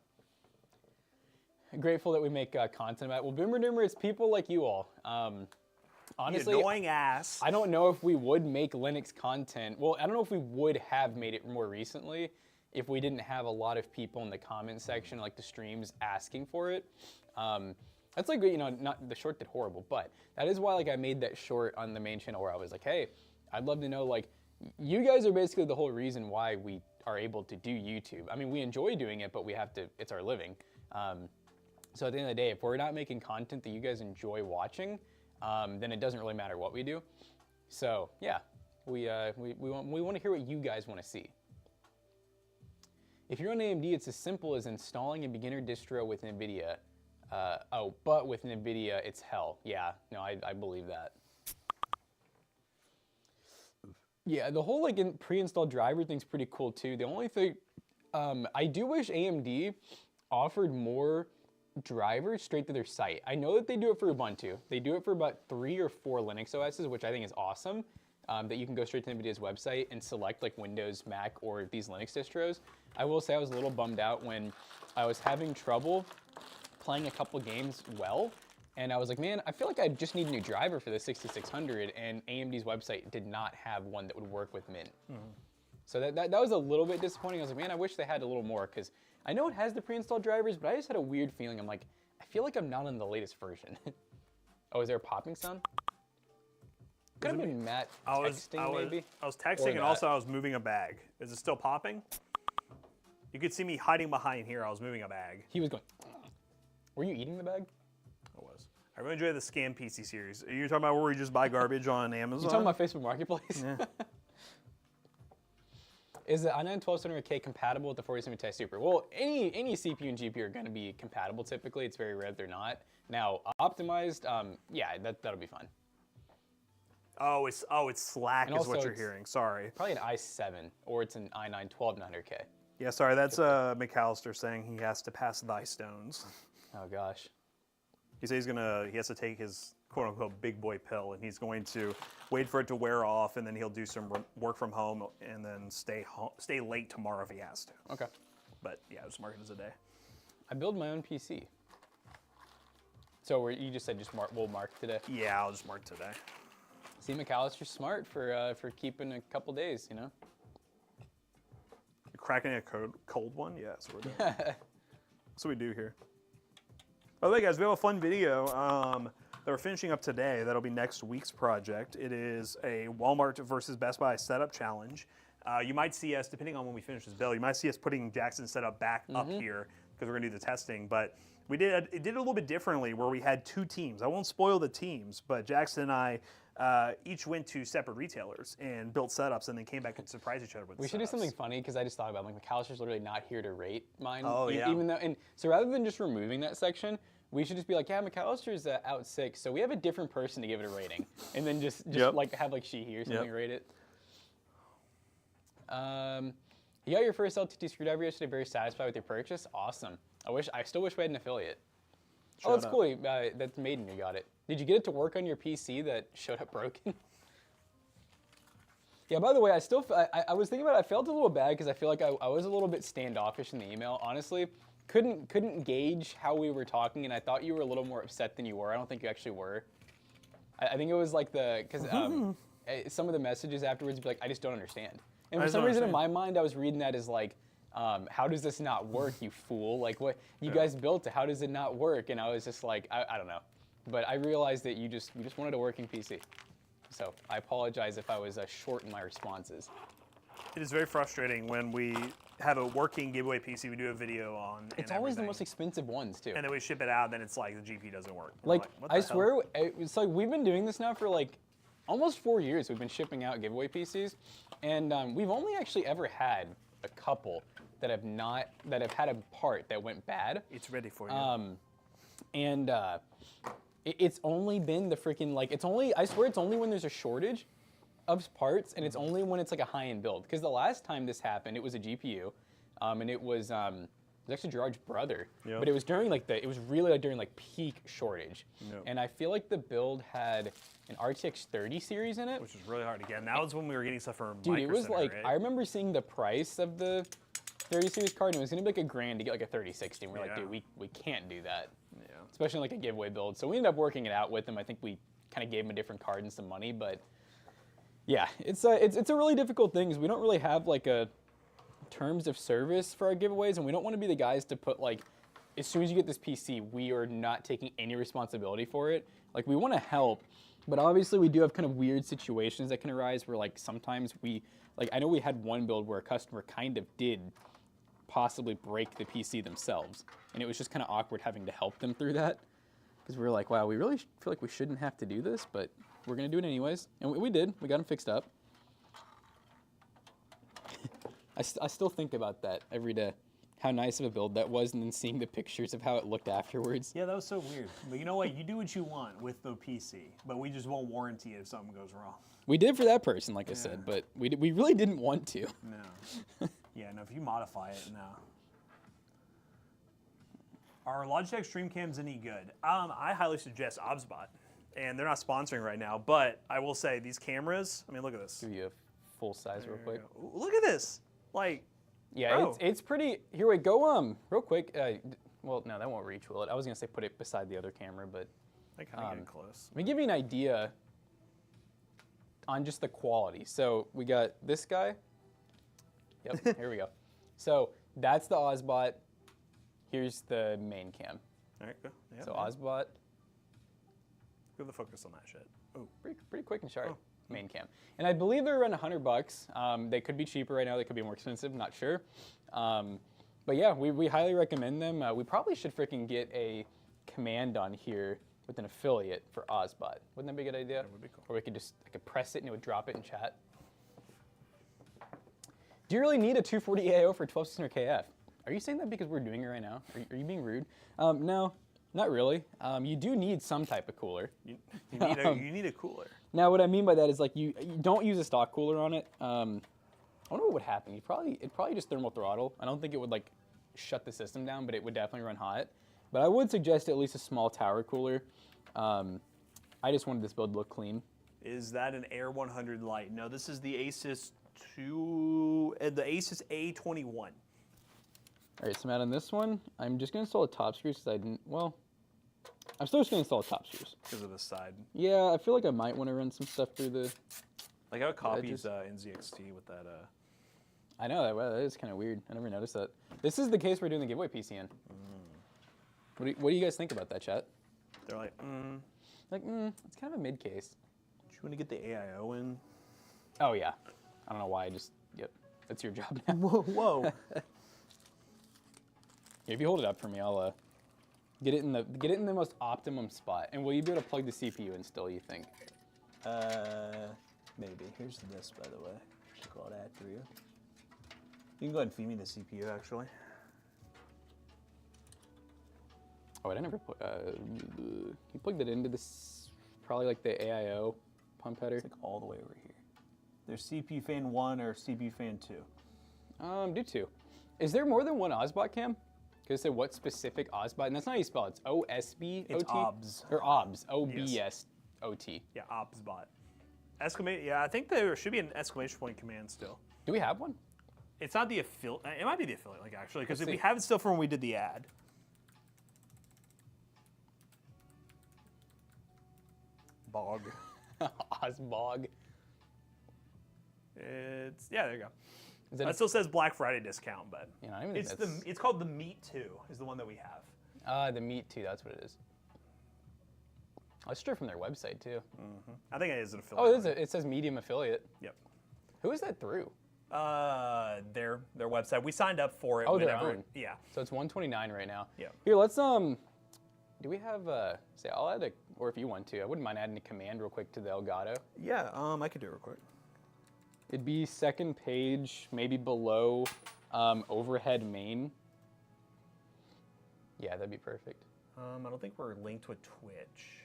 Grateful that we make content about it. Well, Boomer Doomer, it's people like you all. Honestly, annoying ass. I don't know if we would make Linux content. Well, I don't know if we would have made it more recently if we didn't have a lot of people in the comment section, like the streams, asking for it. That's like, you know, not the short did horrible, but that is why like I made that short on the main channel where I was like, hey, I'd love to know, like, you guys are basically the whole reason why we are able to do YouTube. I mean, we enjoy doing it, but we have to, it's our living. So at the end of the day, if we're not making content that you guys enjoy watching, then it doesn't really matter what we do. So yeah, we want to hear what you guys want to see. If you're on AMD, it's as simple as installing a beginner distro with NVIDIA. But with NVIDIA, it's hell. Yeah, no, I believe that. Yeah, the whole like pre-installed driver thing's pretty cool too. The only thing, I do wish AMD offered more drivers straight to their site. I know that they do it for Ubuntu. They do it for about 3 or 4 Linux OSs, which I think is awesome. That you can go straight to NVIDIA's website and select like Windows, Mac, or these Linux distros. I will say I was a little bummed out when I was having trouble playing a couple games well, and I was like, man, I feel like I just need a new driver for the 6600, and AMD's website did not have one that would work with Mint. So that was a little bit disappointing. I was like, man, I wish they had a little more, because I know it has the pre-installed drivers, but I just had a weird feeling. I'm like, I feel like I'm not on the latest version. Oh, is there a popping sound? Could have been Matt texting, maybe? I was texting, and also I was moving a bag. Is it still popping? You could see me hiding behind here. I was moving a bag. He was going, were you eating the bag? I was. I really enjoy the Scam PC series. Are you talking about where we just buy garbage on Amazon? You talking about Facebook Marketplace? Yeah. Is the i9-12700K compatible with the 4070 Ti Super? Well, any CPU and GPU are going to be compatible typically. It's very rare that they're not. Now, optimized, yeah, that'll be fine. Oh, it's slack is what you're hearing. Sorry. Probably an i7, or it's an i9-12900K. Yeah, sorry. That's McAllister saying he has to pass thy stones. Oh gosh. He says he has to take his quote-unquote big boy pill, and he's going to wait for it to wear off, and then he'll do some work from home, and then stay late tomorrow if he has to. Okay. But yeah, just mark it as a day. I build my own PC. So you just said we'll mark today? Yeah, I'll just mark today. See, McAllister's smart for keeping a couple days, you know? You're cracking a cold one? Yeah, that's what we're doing. That's what we do here. By the way, guys, we have a fun video that we're finishing up today. That'll be next week's project. It is a Walmart versus Best Buy setup challenge. You might see us, depending on when we finish this build, you might see us putting Jackson's setup back up here because we're gonna do the testing. But it did a little bit differently where we had 2 teams. I won't spoil the teams, but Jackson and I each went to separate retailers and built setups and then came back and surprised each other with We should do something funny because I just thought about it. Like, McAllister's literally not here to rate mine. Oh, yeah. Even though, and so rather than just removing that section, we should just be like, yeah, McAllister's out sick, so we have a different person to give it a rating. And then just like have like she or something rate it. You got your first LTT screwdriver yesterday, very satisfied with your purchase? Awesome. I still wish we had an affiliate. Oh, that's cool. That's Maiden who got it. Did you get it to work on your PC that showed up broken? Yeah, by the way, I was thinking about it, I felt a little bad because I feel like I was a little bit standoffish in the email, honestly. Couldn't gauge how we were talking, and I thought you were a little more upset than you were. I don't think you actually were. I think it was like because some of the messages afterwards would be like, I just don't understand. And for some reason in my mind, I was reading that as like, how does this not work, you fool? Like, what you guys built it, how does it not work? And I was just like, I don't know. But I realized that you just wanted a working PC. So I apologize if I was short in my responses. It is very frustrating when we have a working giveaway PC we do a video on. It's always the most expensive ones too. And then we ship it out, then it's like the GP doesn't work. Like I swear, it's like we've been doing this now for like almost 4 years. We've been shipping out giveaway PCs, and we've only actually ever had a couple that have had a part that went bad. It's ready for you. It's only been the freaking I swear it's only when there's a shortage of parts, and it's only when it's like a high-end build. Because the last time this happened, it was a GPU, and it was actually Gerard's brother. Yep. But it was during it was really like during like peak shortage. Yep. And I feel like the build had an RTX 30 series in it, which was really hard to get. And that was when we were getting stuff from Dude, it was like right? I remember seeing the price of the 30 series card, and it was gonna be like $1,000 to get like a 3060. And we're like, dude, we can't do that. Yeah. Especially like a giveaway build. So we ended up working it out with them. I think we kind of gave him a different card and some money, but yeah, it's a really difficult thing because we don't really have like a terms of service for our giveaways, and we don't want to be the guys to put like, as soon as you get this PC, we are not taking any responsibility for it. Like, we want to help, but obviously we do have kind of weird situations that can arise where like sometimes I know we had one build where a customer kind of did possibly break the PC themselves, and it was just kind of awkward having to help them through that because we were like, wow, we really feel like we shouldn't have to do this, but we're gonna do it anyways, and we did. We got them fixed up. I still think about that every day, how nice of a build that was, and then seeing the pictures of how it looked afterwards. Yeah, that was so weird. But you know what? You do what you want with the PC, but we just won't warranty it if something goes wrong. We did for that person, like I said, but we really didn't want to. No. Yeah, no, if you modify it, no. Are Logitech stream cams any good? I highly suggest OBSBot. And they're not sponsoring right now, but I will say these cameras, I mean, look at this. Give you a full size real quick. Look at this. Like, yeah, it's pretty. Here, wait, go real quick. Well, no, that won't reach, will it? I was gonna say put it beside the other camera, but I kind of getting close. Let me give you an idea on just the quality. So we got this guy. Yep, here we go. So that's the OBSBot. Here's the main cam. All right, go. Yep, so OBSBot. Look at the focus on that shit. Oh, pretty quick and sharp. Main cam. And I believe they're around $100. They could be cheaper right now. They could be more expensive. Not sure. But yeah, we highly recommend them. We probably should freaking get a command on here with an affiliate for OBSBot. Wouldn't that be a good idea? That would be cool. Or I could press it and it would drop it in chat. Do you really need a 240 AIO for 12600 KF? Are you saying that because we're doing it right now? Are you being rude? No. Not really. You do need some type of cooler. You need a cooler. Now, what I mean by that is like you don't use a stock cooler on it. I wonder what would happen. It'd probably just thermal throttle. I don't think it would like shut the system down, but it would definitely run hot. But I would suggest at least a small tower cooler. I just wanted this build to look clean. Is that an Air 100 Lite? No, this is the Asus A21. All right, so Matt, on this one, I'm just gonna install a top screws because I'm still just gonna install top screws. Because of the side. Yeah, I feel like I might want to run some stuff through the. Like how it copies NZXT with that. I know that is kind of weird. I never noticed that. This is the case we're doing the giveaway PC in. What do you guys think about that, chat? They're like, it's kind of a mid case. Do you want to get the AIO in? Oh yeah, I don't know why. Yep, that's your job now. Whoa. If you hold it up for me, I'll get it in the most optimum spot. And will you be able to plug the CPU in still, you think? Maybe. Here's this, by the way. I'll add for you. You can go ahead and feed me the CPU, actually. Oh, I never put. You plugged it into this, probably like the AIO pump header. It's like all the way over here. There's CPU fan 1 or CPU fan 2. Do 2. Is there more than one OBSBot cam? Because it said what specific OBSBot, and that's not how you spell it. It's OSB-OT? It's OBS. Or OBS, O-B-S-O-T. Yeah, OBSBot. Yeah, I think there should be an exclamation point command still. Do we have one? It's not the affiliate. It might be the affiliate link, actually, because Let's we see. have it still from when we did the ad. Bog. Ozbog. Yeah, there you go. Is it It still says Black Friday discount, but You know, I mean, it's called the Meat 2 is the one that we have. The Meat 2, that's what it is. Oh, it's straight from their website, too. I think it is an Oh, affiliate. it says Medium affiliate. Yep. Who is that through? Their website. We signed up for it. Oh, their whenever. own. Yeah. So it's 129 right now. Yeah. Here, let's do we have say I'll add or if you want to, I wouldn't mind adding a command real quick to the Elgato. Yeah. I could do it real quick. It'd be second page, maybe below overhead main. Yeah, that'd be perfect. I don't think we're linked with Twitch.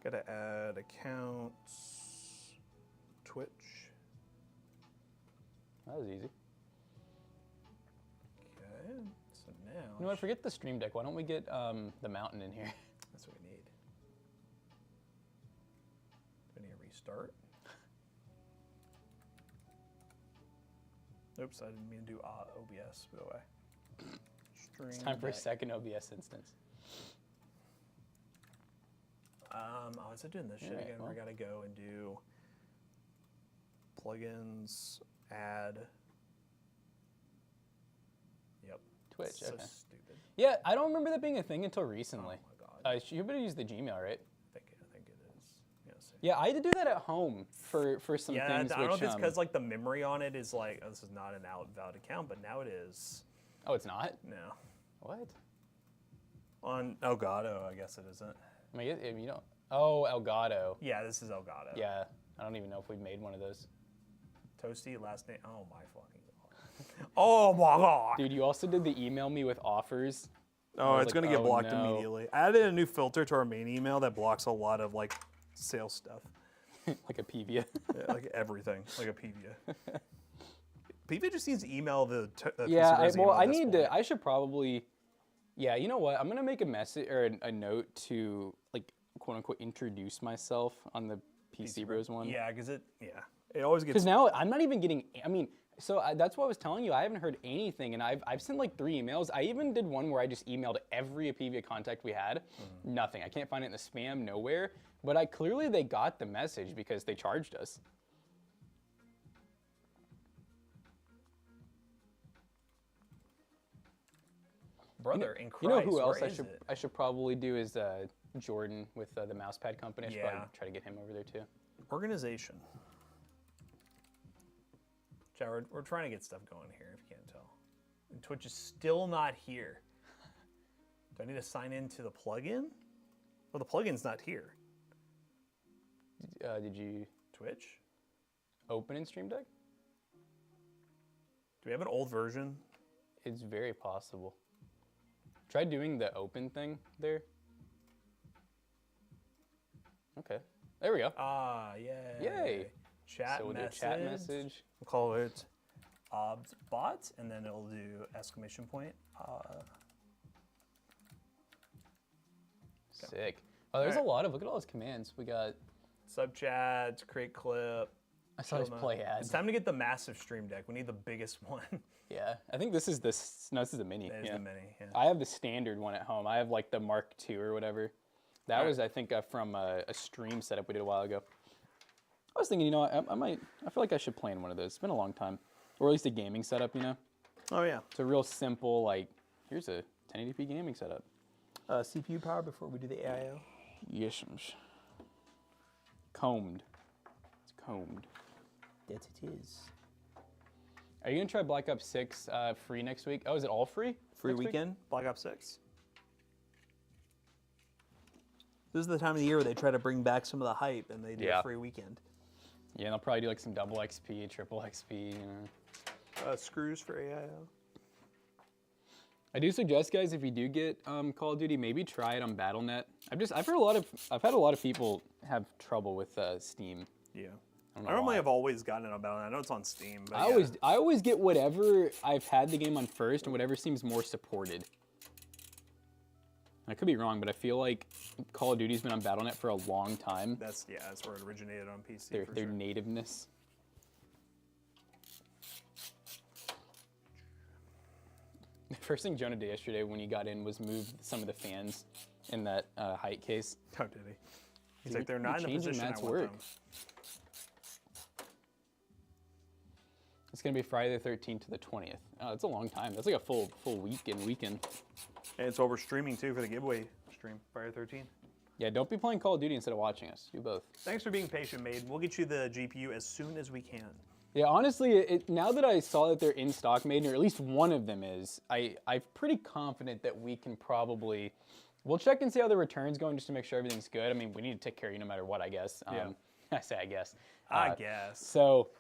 Gotta add accounts. Twitch. That was easy. Okay. So now. You know what? Forget the Stream Deck. Why don't we get the mountain in here? That's what we need. Do I need to restart? Oops, I didn't mean to do OBS. Go away. It's time for a second OBS instance. Is it doing this shit Alright, again? well. We gotta go and do plugins, add. Yep. Twitch, So okay. stupid. Yeah, I don't remember that being a thing until recently. Oh my god. You better use the Gmail, right? I think it is. Yes. Yeah, I had to do that at home for some Yeah, things. I don't know which, if it's because like the memory on it is like, oh, this is not an valid account, but now it is. Oh, it's not? No. What? On Elgato, I guess it isn't. I mean, you don't. Oh, Elgato. Yeah, this is Elgato. Yeah, I don't even know if we've made one of those. Toasty last name. Oh my fucking god. Oh my god. Dude, you also did the email me with offers. Oh, was it's like, gonna get oh, blocked no. immediately. I added a new filter to our main email that blocks a lot of like sales stuff. Like a Pevia. Yeah, like everything, like a Pevia. Pevia just needs to email the. Yeah, PCBros email I at this need point. to. I should probably. Yeah, you know what? I'm gonna make a message or a note to like quote unquote introduce myself on the PC Bros one. Yeah, because it always gets. Because now I'm not even getting. I mean, so that's what I was telling you. I haven't heard anything, and I've sent like 3 emails. I even did one where I just emailed every Apevia contact we had. Nothing. I can't find it in the spam. Nowhere. But clearly they got the message because they charged us. Brother, in Christ, You know who where else is it? I should probably do is Jordan with the mouse pad company. I should probably try to get him over there too. Organization. Chat, we're trying to get stuff going here, if you can't tell. And Twitch is still not here. Do I need to sign into the plugin? Well, the plugin's not here. Did you Twitch? open in Stream Deck? Do we have an old version? It's very possible. Try doing the open thing there. Okay. There we go. Ah, yay. Yay. Chat So we'll do message. a chat message. We'll call it bot, and then it'll do exclamation point. Sick. Oh, there's Alright. a lot of, look at all those commands. We got, Sub chat, create clip. I saw these play It's ads. time to get the massive Stream Deck. We need the biggest one. Yeah, I think this is no, this is the mini. There's Yeah. the mini. Yeah. I have the standard one at home. I have like the Mark II or whatever. That Alright. was, I think, from a stream setup we did a while ago. I was thinking, you know, I feel like I should plan one of those. It's been a long time. Or at least a gaming setup, you know? Oh, yeah. It's a real simple, like, here's a 1080p gaming setup. CPU power before we do the AIO. Yes. Combed. It's combed. That it is. Are you going to try Black Ops 6 free next week? Oh, is it all free? Free next week? weekend, Black Ops 6. This is the time of the year where they try to bring back some of the hype and they do Yeah. a free weekend. Yeah, they'll probably do like some double XP, triple XP, you know. Screws for AIO. I do suggest, guys, if you do get Call of Duty, maybe try it on BattleNet. I've had a lot of people have trouble with Steam. Yeah. I don't I know normally why. have always gotten it on Battle.net. I know it's on Steam, but I always get whatever I've had the game on first and whatever seems more supported. I could be wrong, but I feel like Call of Duty's been on BattleNet for a long time. That's where it originated on PC. Their nativeness. The first thing Jonah did yesterday when he got in was move some of the fans in that height case. How did he? He's like, they're not in the position I want them. It's gonna be Friday the 13th to the 20th. Oh, that's a long time. That's like a full weekend. And it's over streaming too for the giveaway stream, Friday the 13th. Yeah, don't be playing Call of Duty instead of watching us. Do both. Thanks for being patient, Maiden. We'll get you the GPU as soon as we can. Yeah, honestly, now that I saw that they're in stock, Maiden, or at least one of them is, I'm pretty confident that we can probably, we'll check and see how the return's going just to make sure everything's good. I mean, we need to take care of you no matter what, I guess. Yeah. I say I guess. I guess. So,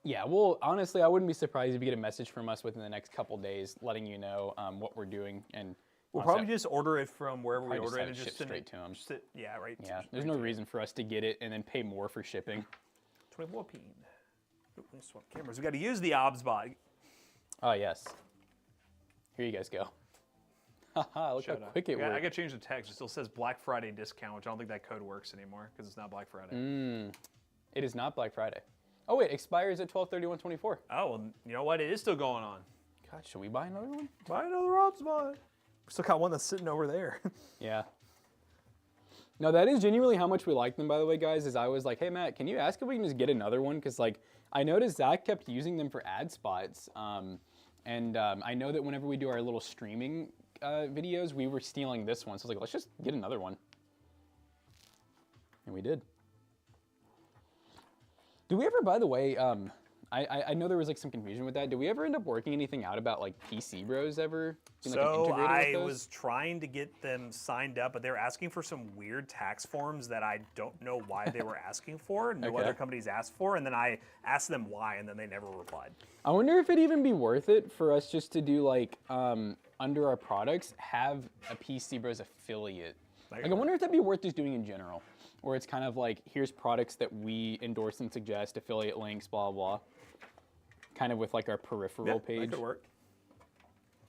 yeah, well, honestly, I wouldn't be surprised if you get a message from us within the next couple days letting you know what we're doing. And we'll probably just order it from wherever we order it and just straight to them. Yeah, right. Yeah, there's no reason for us to get it and then pay more for shipping. 24 peen. Let's swap cameras. We got to use the OBS bot. Oh, yes. Here you guys go. Haha, look how quick it worked. I got to change the text. It still says Black Friday discount, which I don't think that code works anymore because it's not Black Friday. It is not Black Friday. Oh, wait, expires at 12/31/24. Oh, well, you know what? It is still going on. God, should we buy another one? Buy another OBS bot. We still got one that's sitting over there. Yeah. No, that is genuinely how much we like them, by the way, guys, is I was like, hey, Matt, can you ask if we can just get another one? Because, like, I noticed Zach kept using them for ad spots. I know that whenever we do our little streaming videos, we were stealing this one. So I was like, let's just get another one. And we did. Do we ever, by the way, I know there was like some confusion with that. Did we ever end up working anything out about like PC Bros ever? So I was trying to get them signed up, but they were asking for some weird tax forms that I don't know why they were asking for. No other companies asked for, and then I asked them why, and then they never replied. I wonder if it'd even be worth it for us just to do like under our products have a PC Bros affiliate. Like I wonder if that'd be worth just doing in general, where it's kind of like here's products that we endorse and suggest, affiliate links, blah blah. Kind of with like our peripheral page. That could work.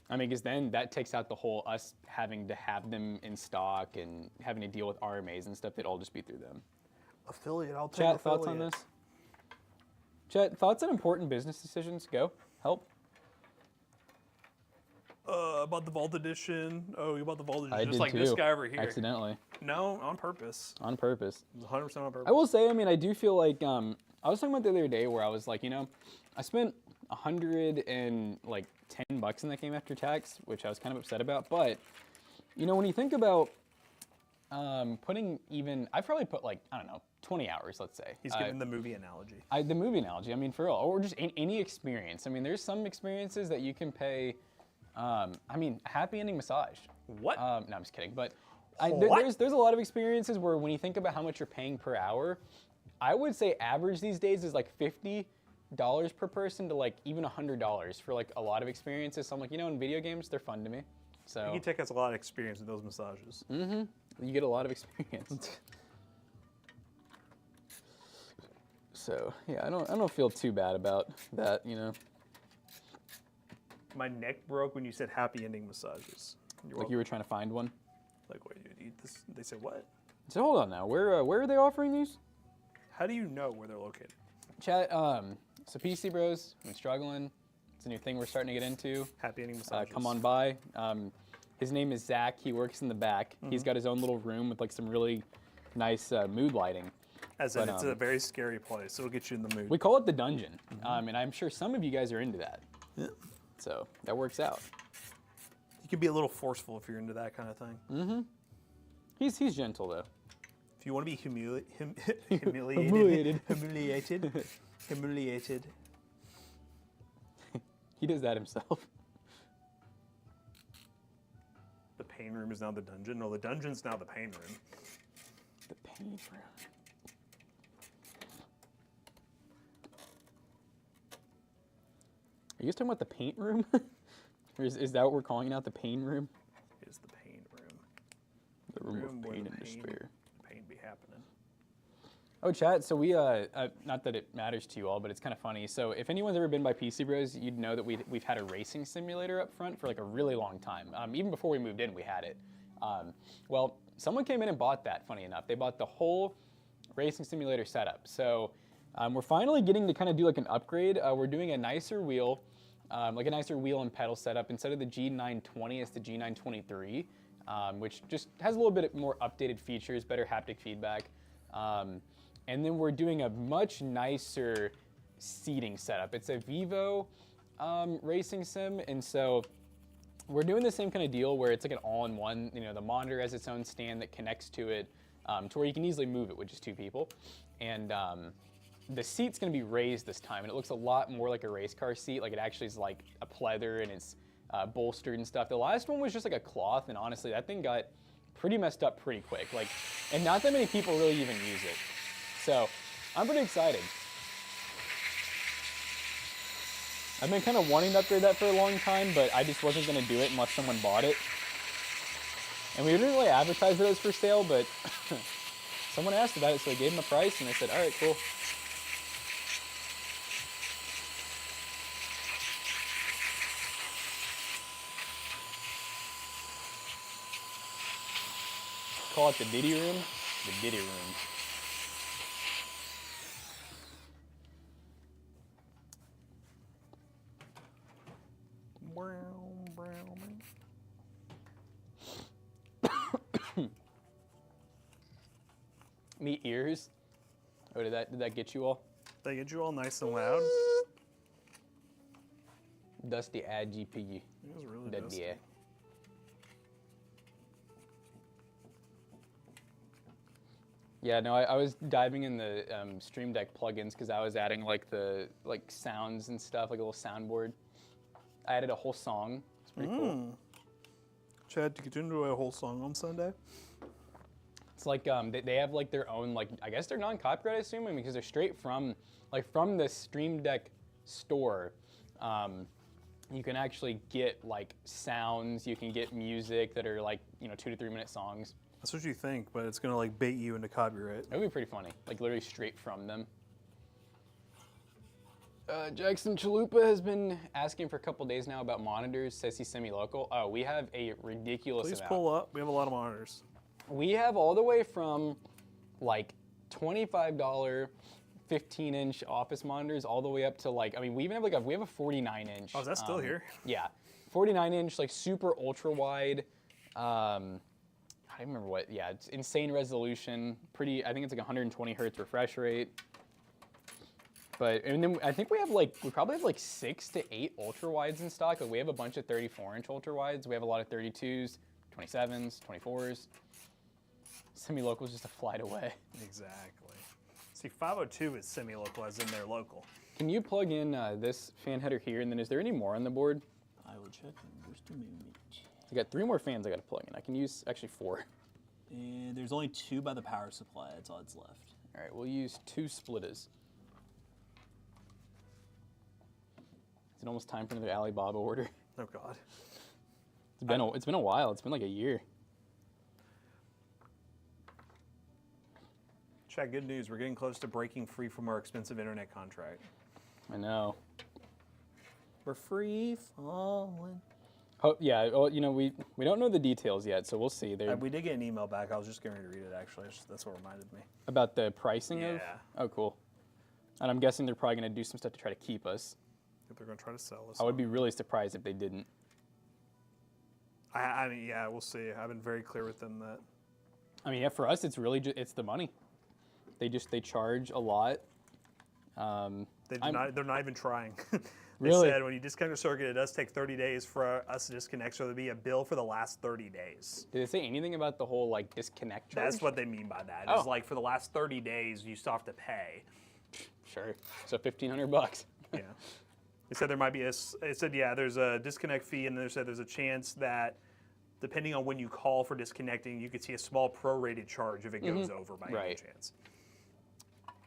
I mean, because then that takes out the whole us having to have them in stock and having to deal with RMAs and stuff. They'd all just be through them. Affiliate, I'll take Chat, affiliate. thoughts on this? Chat, thoughts on important business decisions? Go, help. About the Vault Edition. Oh, you bought the Vault Edition. I just did like too, this guy over here. Accidentally. No, on purpose. On purpose. 100% on purpose. I will say, I mean, I do feel like, I was talking about the other day where I was like, you know, I spent $110 in that game after tax, which I was kind of upset about. But, you know, when you think about putting even, I probably put like, I don't know, 20 hours, let's say. He's giving the movie analogy. The movie analogy, I mean, for real, or just any experience. I mean, there's some experiences that you can pay, I mean, happy ending massage. What? No, I'm just kidding. But there's a lot of experiences where when you think about how much you're paying per hour, I would say average these days is like $50 per person to like even $100 for like a lot of experiences. So I'm like, you know, in video games, they're fun to me. So PCTech has a lot of experience with those massages. Mm-hmm. You get a lot of experience. So yeah, I don't feel too bad about that, you know. My neck broke when you said happy ending massages. Like you were trying to find one. Like, wait, you eat this? They said what? So hold on now. Where are they offering these? How do you know where they're located? Chat. So PC Bros, I'm struggling. It's a new thing we're starting to get into. Happy ending massages. Come on by. His name is Zach. He works in the back. Mm-hmm. He's got his own little room with like some really nice mood lighting. As in, it's a very scary place. It'll get you in the mood. We call it the dungeon, and I'm sure some of you guys are into that. Yeah. So that works out. You can be a little forceful if you're into that kind of thing. Mm-hmm. He's gentle though. If you want to be humiliated, He does that himself. The pain room is now the dungeon. No, the dungeon's now the pain room. The pain room. Are you guys talking about the paint room? Or is that what we're calling it now, the pain room? It is the pain room. The room of pain and despair. Pain be happening. Oh, chat, so we, not that it matters to you all, but it's kind of funny. So if anyone's ever been by PC Bros, you'd know that we've had a racing simulator up front for like a really long time. Even before we moved in, we had it. Well, someone came in and bought that, funny enough. They bought the whole racing simulator setup. So we're finally getting to kind of do like an upgrade. We're doing a nicer wheel, like a nicer wheel and pedal setup. Instead of the G920, it's the G923, which just has a little bit more updated features, better haptic feedback. And then we're doing a much nicer seating setup. It's a Vivo racing sim, and so we're doing the same kind of deal where it's like an all-in-one. You know, the monitor has its own stand that connects to it, to where you can easily move it with just 2 people. And the seat's going to be raised this time, and it looks a lot more like a race car seat. Like it actually is like a pleather, and it's bolstered and stuff. The last one was just like a cloth, and honestly, that thing got pretty messed up pretty quick. Like, and not that many people really even use it. So I'm pretty excited. I've been kind of wanting to upgrade that for a long time, but I just wasn't going to do it unless someone bought it. And we didn't really advertise that it was for sale, but someone asked about it, so I gave them a price, and I said, all right, cool. Call it the Diddy Room. The Diddy Room. Me ears. Oh, did that get you all? They get you all nice and loud. Dusty ad GPU. It was really dusty. Yeah. Yeah, no, I was diving in the Stream Deck plugins because I was adding like the sounds and stuff, like a little soundboard. I added a whole song. It's pretty cool. Chad, did you enjoy a whole song on Sunday? It's like they have like their own, like, I guess they're non-copyright, assuming, because they're straight from the Stream Deck store. You can actually get like sounds. You can get music that are like 2 to 3 minute songs. That's what you think, but it's gonna like bait you into copyright. It would be pretty funny, like literally straight from them. Jackson Chalupa has been asking for a couple days now about monitors. Says he's semi-local. Oh, we have a ridiculous amount. Please pull up. We have a lot of monitors. We have all the way from like $25 15-inch office monitors all the way up to like, I mean, we even have like we have a 49-inch. Oh, is that still here? Yeah, 49-inch, like super ultra wide. I don't remember what. Yeah, it's insane resolution. Pretty. I think it's like 120 hertz refresh rate. But and then I think we probably have like 6 to 8 ultra wides in stock. Like we have a bunch of 34-inch ultra wides. We have a lot of 32s, 27s, 24s. Semi-local is just a flight away. Exactly. See, 502 is semi-local, as in they're local. Can you plug in this fan header here, and then is there any more on the board? I will check in just a moment. I got 3 more fans I got to plug in. I can use actually 4. And there's only 2 by the power supply. That's all that's left. All right, we'll use 2 splitters. Is it almost time for another Alibaba order? Oh God. It's been a while. It's been like a year. Chad, good news. We're getting close to breaking free from our expensive internet contract. I know. We're free falling. Oh yeah. Well, we don't know the details yet, so we'll see. We did get an email back. I was just going to read it actually. That's what reminded me. About the pricing of. Yeah. Oh, cool. And I'm guessing they're probably going to do some stuff to try to keep us. If they're going to try to sell us. I would be really surprised if they didn't. I mean, yeah, we'll see. I've been very clear with them that. I mean, yeah, for us, it's really it's the money. They charge a lot. They're not even trying. They Really? said when you disconnect your circuit, it does take 30 days for us to disconnect, so there'll be a bill for the last 30 days. Did it say anything about the whole like disconnect charge? That's what they mean by that. Oh. It's like for the last 30 days, you still have to pay. Sure. So $1,500. Yeah. They said there might be there's a disconnect fee, and they said there's a chance that depending on when you call for disconnecting, you could see a small prorated charge if it goes over by any chance.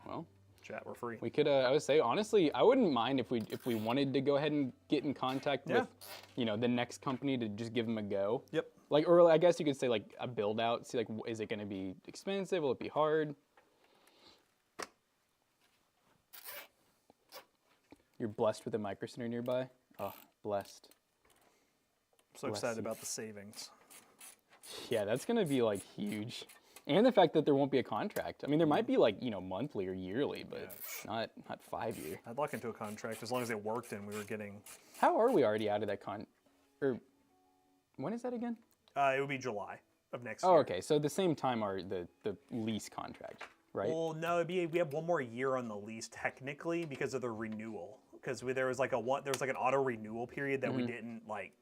Well, Chat, we're free. we could. I would say honestly, I wouldn't mind if we wanted to go ahead and get in contact with, the next company to just give them a go. Yep. Like, or I guess you could say like a build out. See, like, is it going to be expensive? Will it be hard? You're blessed with a micro center nearby. Oh, blessed. I'm so excited about the savings. Yeah, that's gonna be like huge. And the fact that there won't be a contract. I mean, there might be like, monthly or yearly, but not 5 year. I'd look into a contract as long as it worked and we were getting. How are we already out of that or when is that again? It would be July of next Oh, year. okay. So the same time are the lease contract, right? Well, no, we have one more year on the lease technically because of the renewal. Because there was like an auto renewal period that we didn't like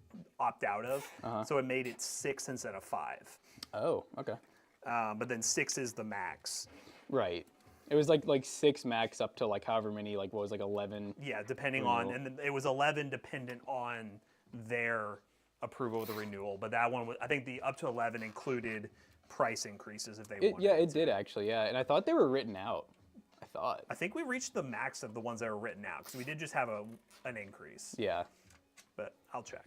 opt out of, so it made it 6 instead of 5. Oh, okay. But then 6 is the max. Right. It was like 6 max up to like however many, like what was like 11. Yeah, depending on, and then it was 11 dependent on their approval of the renewal. But that one, I think the up to 11 included price increases if they wanted. Yeah, it did actually. Yeah, and I thought they were written out. I think we reached the max of the ones that were written out because we did just have an increase. Yeah. But I'll check.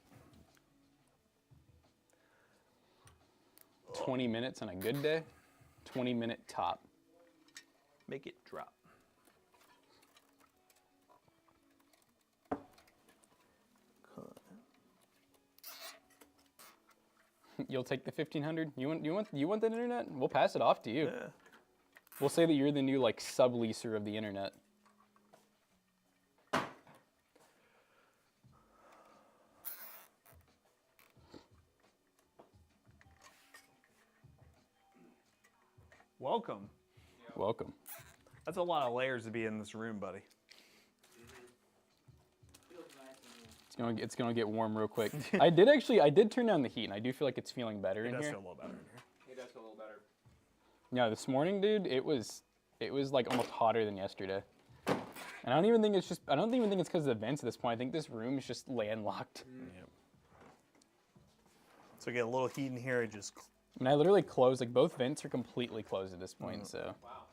20 minutes on a good day, 20-minute top. Make it drop. You'll take the 1500. You want that internet? We'll pass it off to you. Yeah. We'll say that you're the new like subleaser of the internet. Welcome. Welcome. That's a lot of layers to be in this room, buddy. It's gonna get warm real quick. I did turn down the heat, and I do feel like it's feeling better It in does here. feel a little better in here. It does feel a little better. Yeah, this morning, dude, it was like almost hotter than yesterday. And I don't even think it's because of the vents at this point. I think this room is just landlocked. Yep. So get a little heat in here. It just. And I literally closed, like both vents are completely closed at this point, so. Wow.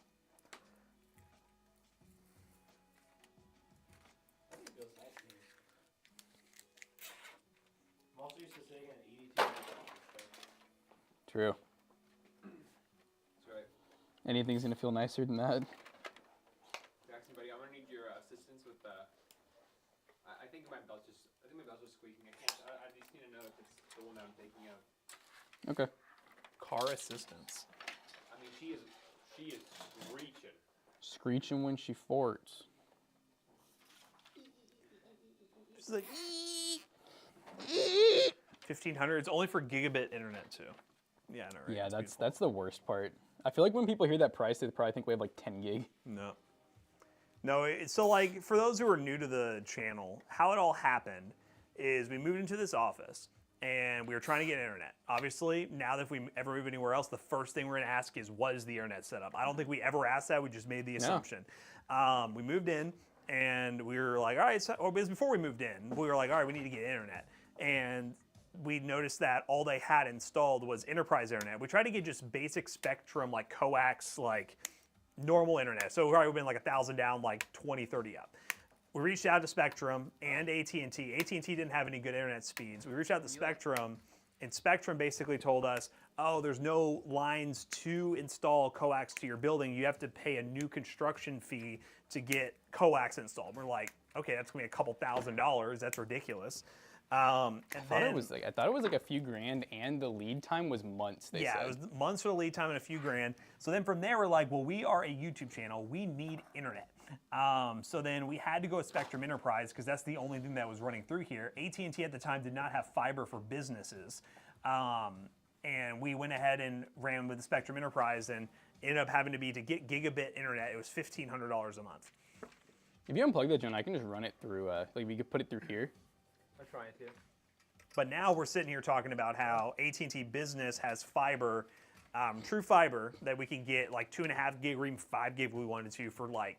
It feels nice in here. I'm also used to sitting at 82 degrees. True. That's right. Anything's gonna feel nicer than that. Jackson, buddy, I'm gonna need your assistance with I think my belt's just squeaking. I just need to know if it's the one that I'm thinking of. Okay. Car assistance. I mean, she is screeching. Screeching when she farts. She's like. 1500. It's only for gigabit internet too. Yeah, I know. Right? Yeah, It's that's the worst part. I feel like when people hear that price, they probably think we have like 10 gig. No. No, so like for those who are new to the channel, how it all happened is we moved into this office and we were trying to get internet. Obviously, now that if we ever move anywhere else, the first thing we're gonna ask is, what is the internet setup? I don't think we ever asked that, we just made the assumption. We moved in and we were like, all right, or it was before we moved in, we were like, all right, we need to get internet. And we noticed that all they had installed was enterprise internet. We tried to get just basic Spectrum, like coax, like normal internet. So we've already been like 1,000 down, like 20, 30 up. We reached out to Spectrum and AT&T. AT&T didn't have any good internet speeds. We reached out to Spectrum, and Spectrum basically told us, oh, there's no lines to install coax to your building. You have to pay a new construction fee to get coax installed. We're like, okay, that's gonna be a couple $1,000s. That's ridiculous. I thought it was like a few grand, and the lead time was months. They said. It was months for the lead time and a few grand. So then from there, we're like, well, we are a YouTube channel. We need internet. So then we had to go with Spectrum Enterprise because that's the only thing that was running through here. AT&T at the time did not have fiber for businesses. And we went ahead and ran with the Spectrum Enterprise and ended up having to get gigabit internet. It was $1,500 a month. If you unplug that, John, I can just run it through, like we could put it through here. I'm trying to. But now we're sitting here talking about how AT&T Business has fiber, true fiber, that we can get like 2.5 gig or even 5 gig if we wanted to for like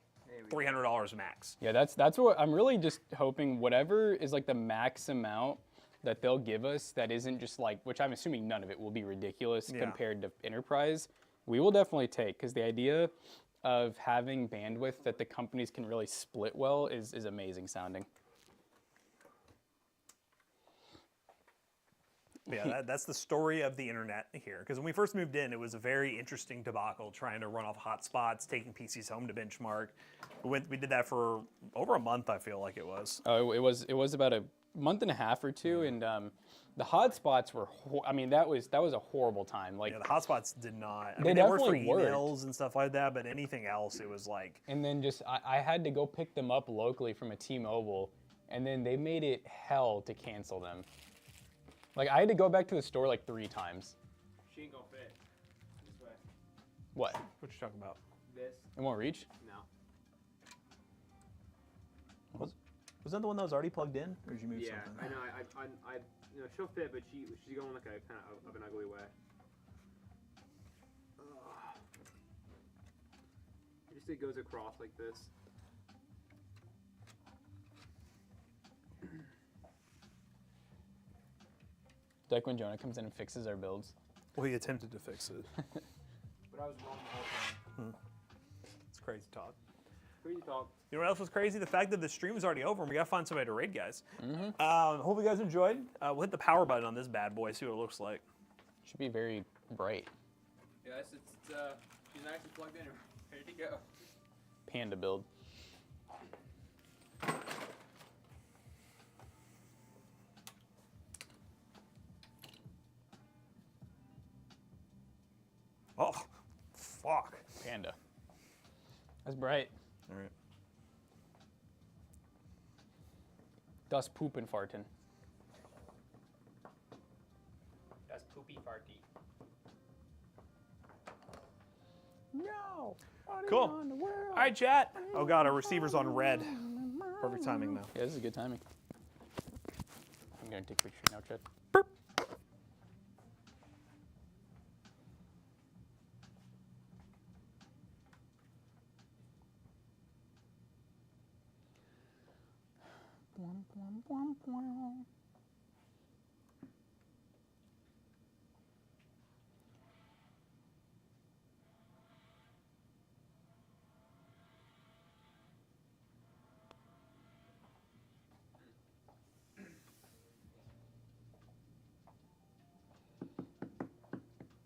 $300 max. Yeah, that's what I'm really just hoping. Whatever is like the max amount that they'll give us, that isn't just like, which I'm assuming none of it will be ridiculous compared to enterprise. We will definitely take, because the idea of having bandwidth that the companies can really split well is amazing sounding. Yeah, that's the story of the internet here. Because when we first moved in, it was a very interesting debacle trying to run off hotspots, taking PCs home to benchmark. We did that for over a month, I feel like it was. Oh, it was about month and a half or two, and the hotspots were. I mean, that was a horrible time. Like, Yeah, the hotspots did not. I They mean, they worked for definitely worked. emails and stuff like that, but anything else, it was like. and then just I had to go pick them up locally from a T-Mobile, and then they made it hell to cancel them. Like, I had to go back to the store like 3 times. She ain't gonna fit. This way. What? What you talking about? This? It won't reach? No. Was that the one that was already plugged in, or did you move Yeah, something? I know. I you know, she'll fit, but she's going like a kind of an ugly way. Ugh. It goes across like this. It's like when Jonah comes in and fixes our builds. Well, he attempted to fix it. But I was wrong the whole time. It's crazy talk. Crazy talk. You know what else was crazy? The fact that the stream is already over and we gotta find somebody to raid, guys. Hope you guys enjoyed. We'll hit the power button on this bad boy, see what it looks like. Should be very bright. Yes, she's nicely plugged in and ready to go. Panda build. Oh, fuck. Panda. That's bright. All right. Das poopin' fartin'. That's poopy farty. No. Cool. All right, chat. Oh god, our receiver's on red. Perfect timing, though. Yeah, this is good timing. I'm gonna take a picture now, Chad.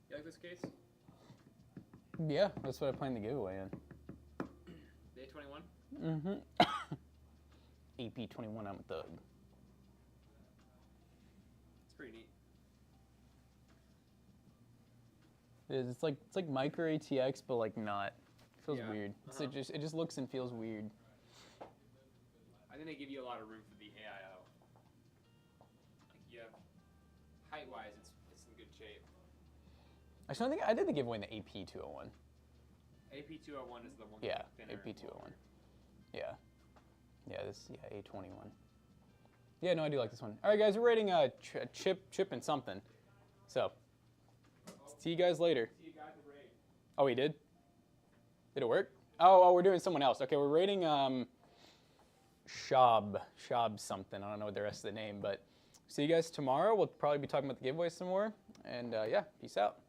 You like this case? Yeah, that's what I planned the giveaway in. The A21? Mm-hmm. AP21, I'm a thug. It's pretty neat. It is. It's like micro ATX, but like not. It feels Yeah. weird. So it just looks and feels weird. I think they give you a lot of room for the AIO. Like you have height-wise, it's in good shape. Actually, I think I did the giveaway in the AP201. AP201 is the one. Yeah, thinner and AP201. longer. Yeah. Yeah, A21. Yeah, no, I do like this one. All right, guys, we're rating chip and something. So, see you guys later. See you guys at raid. Oh, he did? Did it work? Oh, we're doing someone else. Okay, we're rating Shab something. I don't know the rest of the name, but see you guys tomorrow. We'll probably be talking about the giveaway some more. And yeah, peace out.